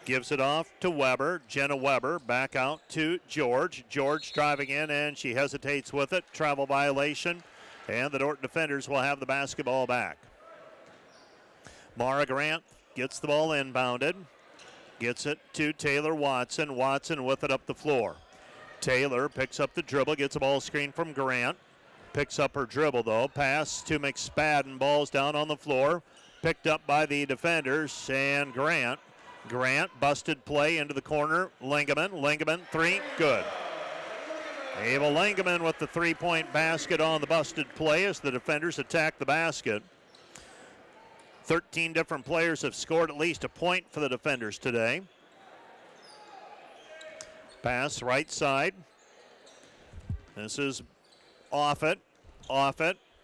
gives it off to Weber. Jenna Weber back out to George. George driving in, and she hesitates with it. Travel violation, and the Dordt Defenders will have the basketball back. Mara Grant gets the ball inbounded. Gets it to Taylor Watson. Watson with it up the floor. Taylor picks up the dribble, gets a ball screen from Grant. Picks up her dribble, though. Pass to McSpadden. Ball's down on the floor. Picked up by the defenders. And Grant. Grant, busted play into the corner. Lingaman, three, good. Ava Lingaman with the three-point basket on the busted play as the defenders attack the basket. 13 different players have scored at least a point for the defenders today. Pass right side. This is Offit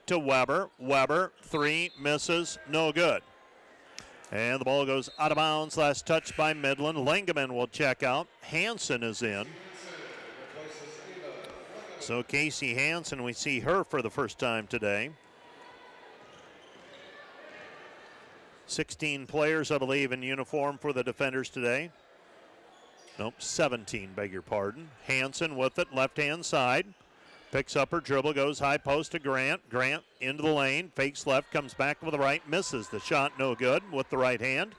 to Weber. Weber, three, misses, no good. And the ball goes out of bounds. Last touch by Midland. Lingaman will check out. Hansen is in. So Casey Hansen, we see her for the first time today. 16 players, I believe, in uniform for the defenders today. Nope, 17, beg your pardon. Hansen with it, left-hand side. Picks up her dribble, goes high post to Grant. Grant into the lane, fakes left, comes back with the right, misses the shot, no good with the right hand.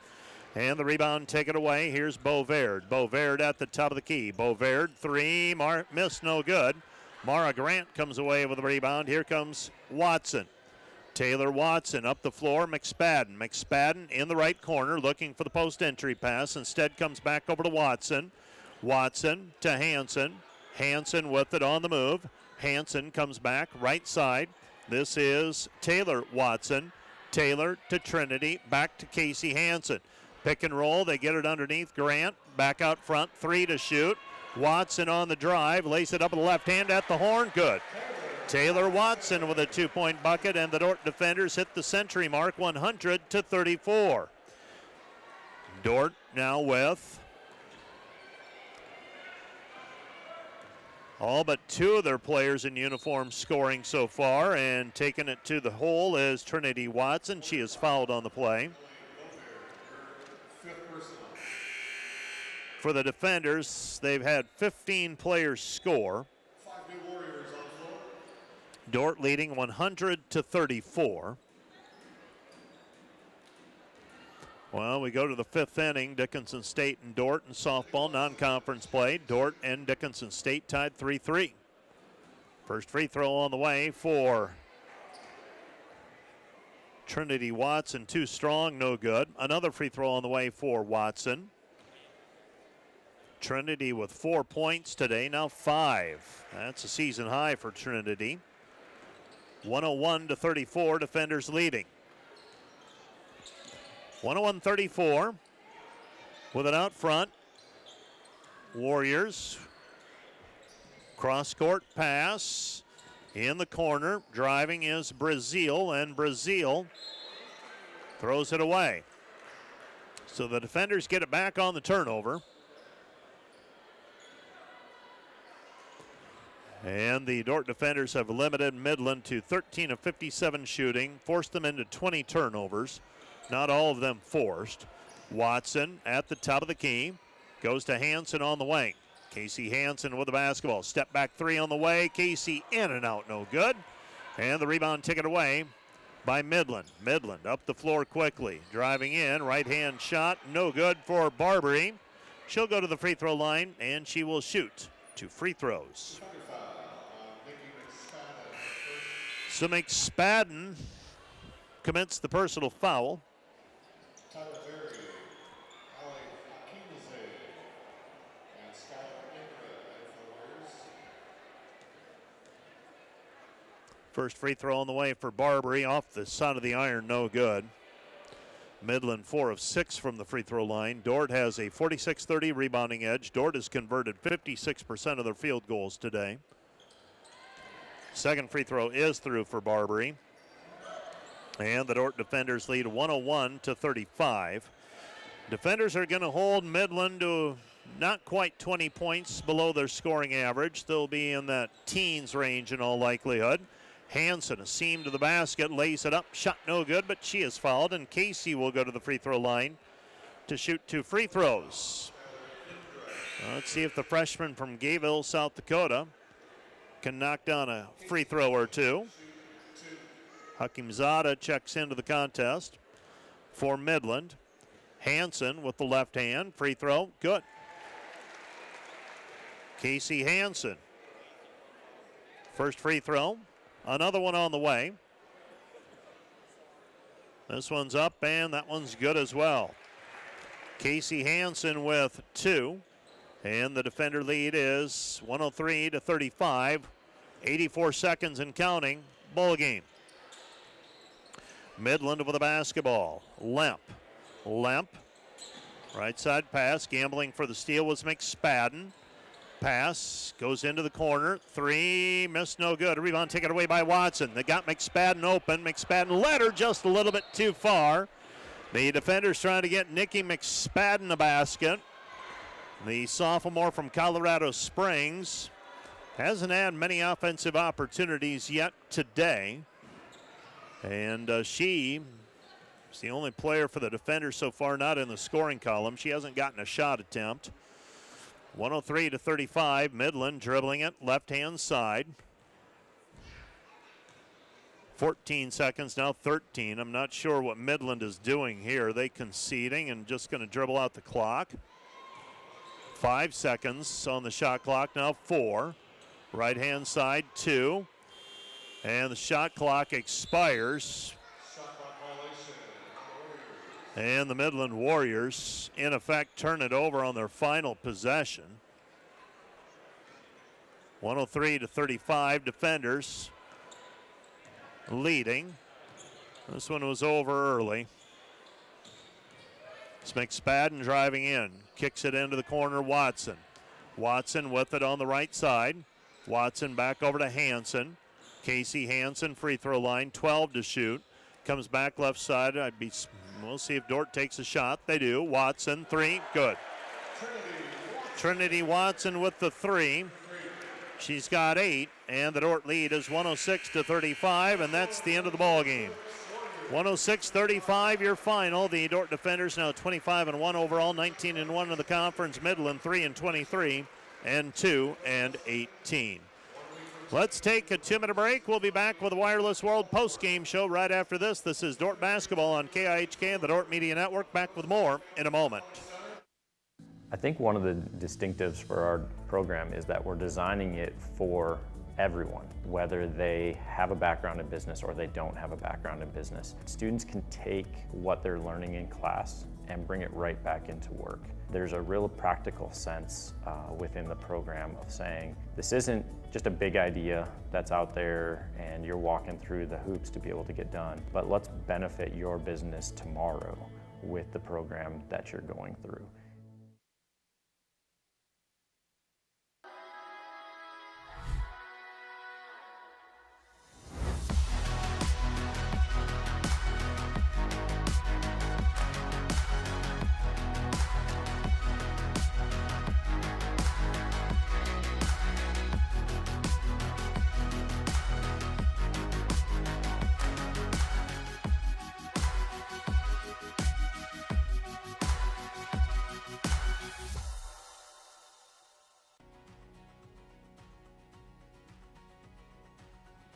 And the rebound taken away. Here's Beauvard. Beauvard at the top of the key. Beauvard, three, miss, no good. Mara Grant comes away with the rebound. Here comes Watson. Taylor Watson up the floor, McSpadden. McSpadden in the right corner looking for the post entry pass. Instead comes back over to Watson. Watson to Hansen. Hansen with it on the move. Hansen comes back right side. This is Taylor Watson. Taylor to Trinity. Back to Casey Hansen. Pick and roll. They get it underneath Grant. Back out front. Three to shoot. Watson on the drive. Lays it up with the left hand at the horn. Good. Taylor Watson with a 2-point bucket, and the Dordt defenders hit the century mark, 100-34. Dordt now with all but two of their players in uniform scoring so far, and taking it to the hole is Trinity Watson. She is fouled on the play. For the defenders, they've had 15 players score. Dordt leading 100-34. Well, we go to the fifth inning. Dickinson State and Dordt in softball non-conference play. Dordt and Dickinson State tied 3-3. First free throw on the way for Trinity Watson. Too strong, no good. Another free throw on the way for Watson. Trinity with 4 points today, now 5. That's a season high for Trinity. 101-34, defenders leading. 101-34 with it out front. Warriors. Cross-court pass in the corner. Driving is Brazil, and Brazil throws it away. So the defenders get it back on the turnover. And the Dordt defenders have limited Midland to 13 of 57 shooting, forced them into 20 turnovers. Not all of them forced. Watson at the top of the key. Goes to Hansen on the wing. Casey Hansen with the basketball. Step back three on the way. Casey in and out, no good. And the rebound taken away by Midland. Midland up the floor quickly. Driving in, right hand shot, no good for Barbary. She'll go to the free throw line and she will shoot 2 free throws. So McSpadden commits the personal foul. First free throw on the way for Barbary, off the side of the iron, no good. Midland 4 of 6 from the free throw line. Dordt has a 46-30 rebounding edge. Dordt has converted 56% of their field goals today. Second free throw is through for Barbary. And the Dordt defenders lead 101-35. Defenders are going to hold Midland to not quite 20 points below their scoring average. They'll be in that teens range in all likelihood. Hansen, a seam to the basket, lays it up, shot no good, but she is fouled, and Casey will go to the free throw line to shoot 2 free throws. Let's see if the freshman from Gayville, South Dakota, can knock down a free throw or two. Hakimzada checks into the contest for Midland. Hansen with the left hand, free throw, good. Casey Hansen, first free throw. Another one on the way. This one's up, and that one's good as well. Casey Hansen with 2, and the defender lead is 103-35. 84 seconds and counting. Ball game. Midland with the basketball. Lemp. Right side pass. Gambling for the steal was McSpadden. Pass goes into the corner. 3, missed, no good. A rebound taken away by Watson. They got McSpadden open. McSpadden led her just a little bit too far. The defenders trying to get Nikki McSpadden a basket. The sophomore from Colorado Springs hasn't had many offensive opportunities yet today. And she is the only player for the defenders so far not in the scoring column. She hasn't gotten a shot attempt. 103-35, Midland dribbling it left-hand side. 14 seconds, now 13. I'm not sure what Midland is doing here. Are they conceding and just going to dribble out the clock? 5 seconds on the shot clock, now 4. Right-hand side, 2. And the shot clock expires. And the Midland Warriors, in effect, turn it over on their final possession. 103-35, defenders leading. This one was over early. It's McSpadden driving in, kicks it into the corner, Watson. Watson with it on the right side. Watson back over to Hansen. Casey Hansen, free throw line, 12 to shoot. Comes back left side. We'll see if Dordt takes a shot. They do. Watson, 3, good. Trinity Watson with the 3. She's got 8, and the Dordt lead is 106-35, and that's the end of the ball game. 106-35, your final. The Dordt defenders now 25-1 overall, 19-1 in the conference. Midland 3-23, and 2-18. Let's take a 2-minute break. We'll be back with the Wireless World post-game show right after this. This is Dordt Basketball on KIHK and the Dordt Media Network. Back with more in a moment. I think one of the distinctives for our program is that we're designing it for everyone, whether they have a background in business or they don't have a background in business. Students can take what they're learning in class and bring it right back into work. There's a real practical sense within the program of saying, this isn't just a big idea that's out there and you're walking through the hoops to be able to get done, but let's benefit your business tomorrow with the program that you're going through.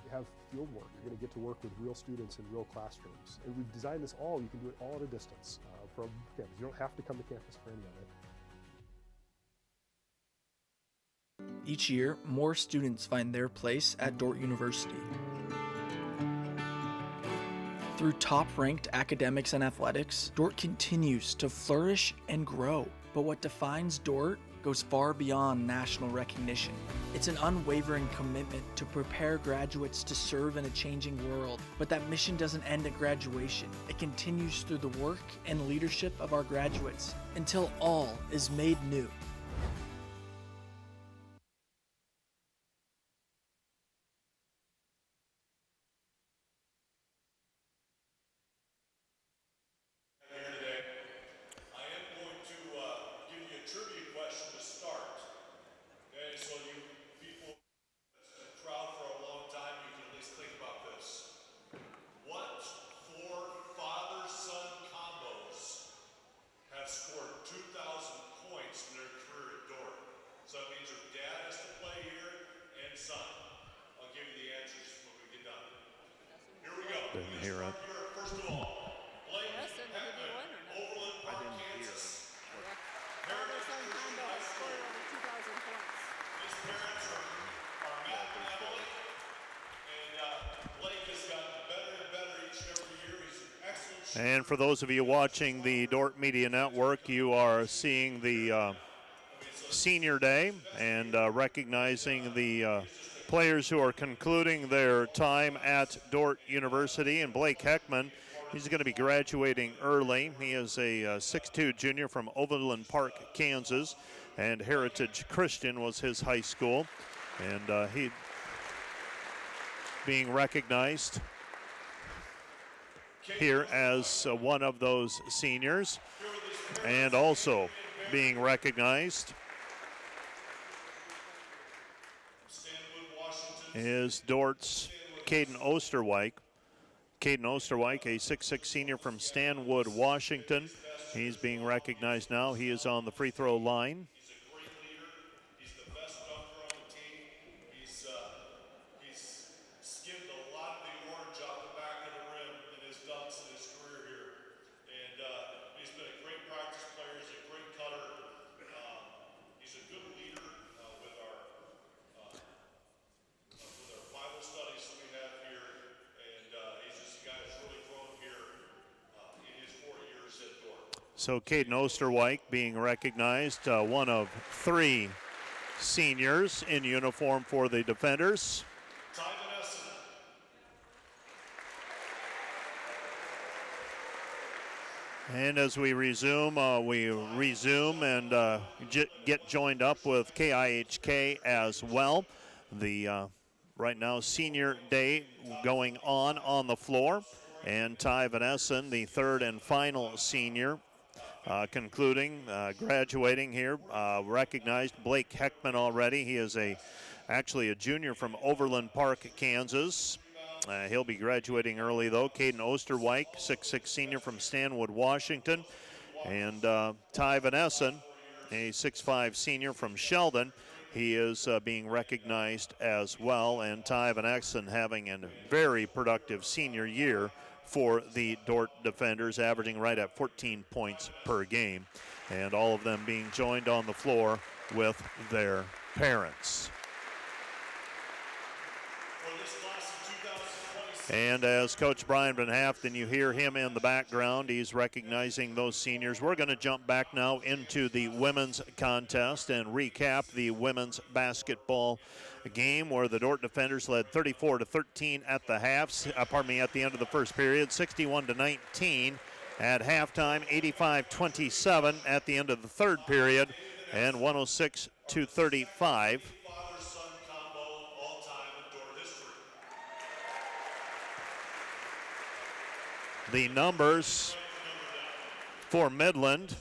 You have field work. You're going to get to work with real students in real classrooms. And we've designed this all, you can do it all at a distance from campus. You don't have to come to campus for any of it. Each year, more students find their place at Dordt University. Through top-ranked academics and athletics, Dordt continues to flourish and grow. But what defines Dordt goes far beyond national recognition. It's an unwavering commitment to prepare graduates to serve in a changing world. But that mission doesn't end at graduation. It continues through the work and leadership of our graduates until all is made new. Didn't hear it. And for those of you watching the Dordt Media Network, you are seeing the Senior Day and recognizing the players who are concluding their time at Dordt University. And Blake Heckman, he's going to be graduating early. He is a 6'2" junior from Overland Park, Kansas, and Heritage Christian was his high school. And he being recognized here as one of those seniors, and also being recognized is Dordt's Caden Osterwijk. Caden Osterwijk, a 6'6" senior from Stanwood, Washington. He's being recognized now. He is on the free throw line. So Caden Osterwijk being recognized, one of 3 seniors in uniform for the Defenders. And as we resume and get joined up with KIHK as well. The right now Senior Day going on the floor. And Ty Van Essen, the 3rd and final senior, concluding, graduating here, recognized Blake Heckman already. He is actually a junior from Overland Park, Kansas. He'll be graduating early, though. Caden Osterwijk, 6'6" senior from Stanwood, Washington. And Ty Van Essen, a 6'5" senior from Sheldon. He is being recognized as well. And Ty Van Essen having a very productive senior year for the Dordt Defenders, averaging right at 14 points per game. And all of them being joined on the floor with their parents. And as Coach Brian Van Haften, you hear him in the background. He's recognizing those seniors. We're going to jump back now into the women's contest and recap the women's basketball game where the Dordt Defenders led 34-13 at the at the end of the first period, 61-19 At halftime, 85-27 at the end of the third period, and 106-35. The numbers for Midland: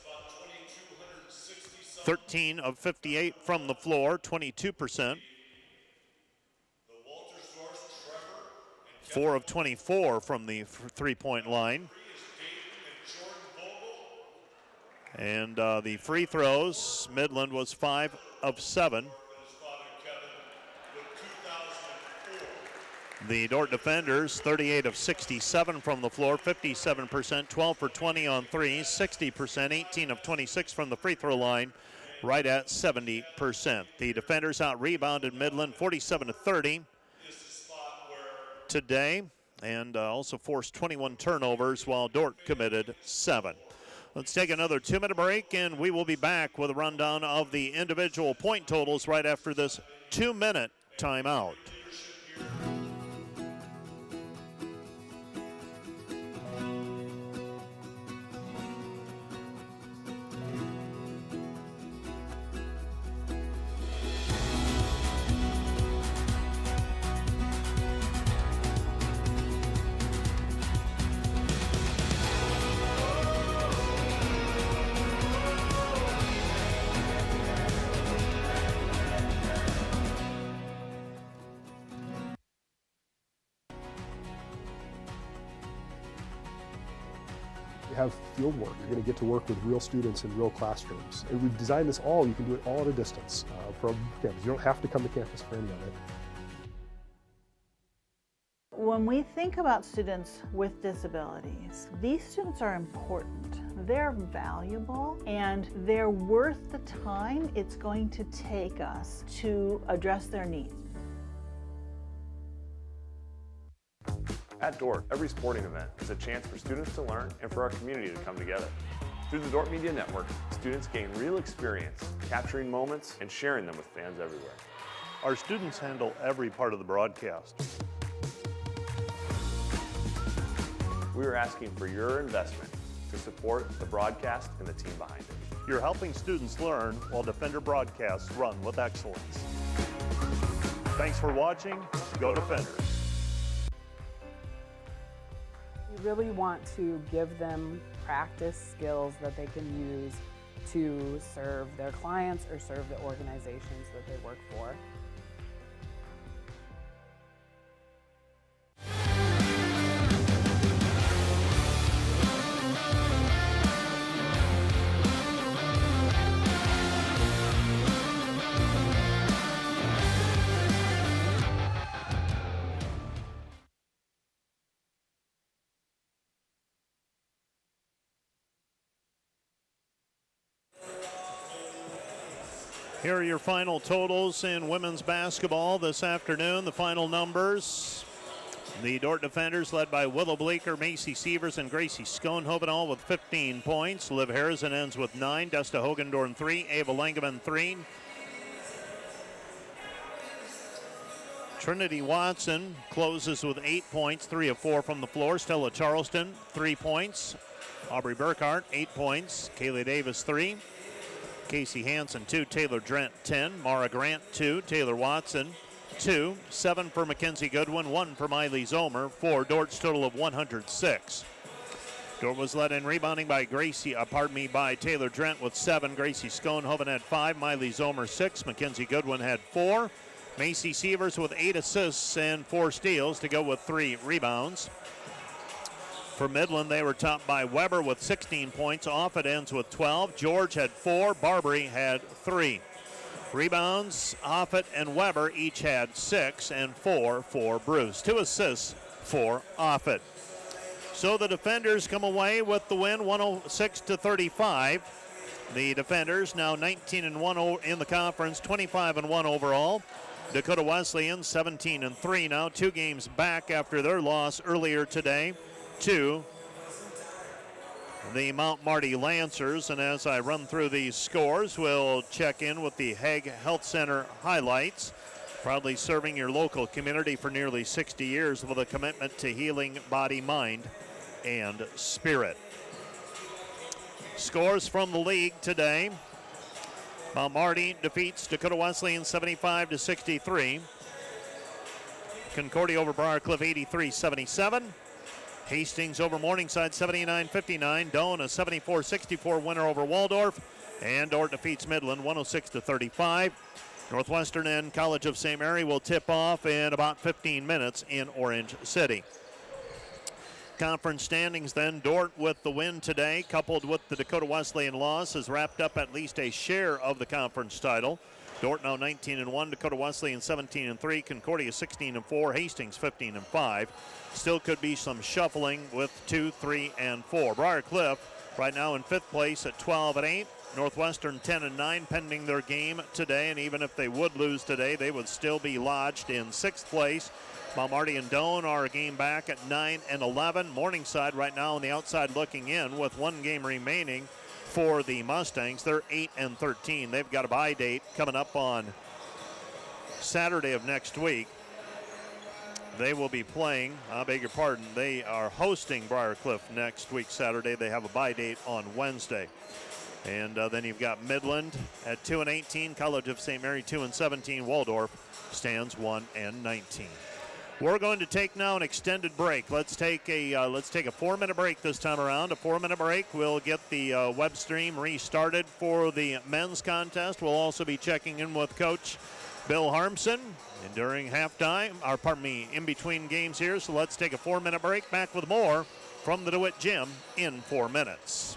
13 of 58 from the floor, 22%. 4 of 24 from the three-point line. And the free throws, Midland was 5 of 7. The Dordt defenders, 38 of 67 from the floor, 57%, 12 for 20 on threes, 60%, 18 of 26 from the free throw line, right at 70%. The defenders out-rebounded Midland 47-30 today, and also forced 21 turnovers, while Dordt committed 7. Let's take another 2-minute break, and we will be back with a rundown of the individual point totals right after this 2-minute timeout. Have field work. You're going to get to work with real students in real classrooms. And we've designed this all, you can do it all at a distance from campus. You don't have to come to campus for any of it. When we think about students with disabilities, these students are important. They're valuable, and they're worth the time it's going to take us to address their needs. At Dordt, every sporting event is a chance for students to learn and for our community to come together. Through the Dordt Media Network, students gain real experience, capturing moments and sharing them with fans everywhere. Our students handle every part of the broadcast. We are asking for your investment to support the broadcast and the team behind it. You're helping students learn while Defender broadcasts run with excellence. Thanks for watching. Go Defenders. We really want to give them practice skills that they can use to serve their clients or serve the organizations that they work for. Here are your final totals in women's basketball this afternoon. The final numbers. The Dordt defenders led by Willow Bleeker, Macy Sievers, and Gracie Schoenhoven, all with 15 points. Liv Harrison ends with 9. Desta Hogendorn 3. Ava Langeman 3. Trinity Watson closes with 8 points, 3 of 4 from the floor. Stella Charleston, 3 points. Aubrey Burkhart, 8 points. Kaylee Davis, 3. Casey Hansen, 2. Taylor Drent, 10. Mara Grant, 2. Taylor Watson, 2. 7 for Mackenzie Goodwin, 1 for Miley Zomer, for Dordt's total of 106. Dordt was led in rebounding by by Taylor Drent with 7. Gracie Schoenhoven had 5. Miley Zomer 6. Mackenzie Goodwin had 4. Macy Sievers with 8 assists and 4 steals to go with 3 rebounds. For Midland, they were topped by Weber with 16 points. Offit ends with 12. George had 4. Barbary had 3. Rebounds, Offit and Weber each had 6, and 4 for Bruce. 2 assists for Offit. So the defenders come away with the win, 106-35. The defenders now 19-1 in the conference, 25-1 overall. Dakota Wesleyan 17-3 now, 2 games back after their loss earlier today to the Mount Marty Lancers. And as I run through these scores, we'll check in with the Hague Health Center highlights. Proudly serving your local community for nearly 60 years with a commitment to healing body, mind, and spirit. Scores from the league today. Mount Marty defeats Dakota Wesleyan 75-63. Concordia over Briarcliff 83-77. Hastings over Morningside 79-59. Doane a 74-64 winner over Waldorf. And Dordt defeats Midland 106-35. Northwestern and College of St. Mary will tip off in about 15 minutes in Orange City. Conference standings then, Dordt with the win today, coupled with the Dakota Wesleyan loss, has wrapped up at least a share of the conference title. Dordt now 19-1, Dakota Wesleyan 17-3, Concordia 16-4, Hastings 15-5. Still could be some shuffling with 2, 3, and 4. Briarcliff right now in 5th place at 12-8. Northwestern 10-9 pending their game today, and even if they would lose today, they would still be lodged in 6th place. Mount Marty and Doane are a game back at 9-11. Morningside right now on the outside looking in with 1 game remaining for the Mustangs. They're 8-13. They've got a bye date coming up on Saturday of next week. They will be playing, I beg your pardon, they are hosting Briarcliff next week Saturday. They have a bye date on Wednesday. And then you've got Midland at 2-18, College of St. Mary 2-17, Waldorf stands 1-19. We're going to take now an extended break. Let's take a 4-minute break this time around. A 4-minute break. We'll get the web stream restarted for the men's contest. We'll also be checking in with Coach Bill Harmson and during halftime, in between games here. So let's take a 4-minute break. Back with more from the DeWitt Gym in 4 minutes.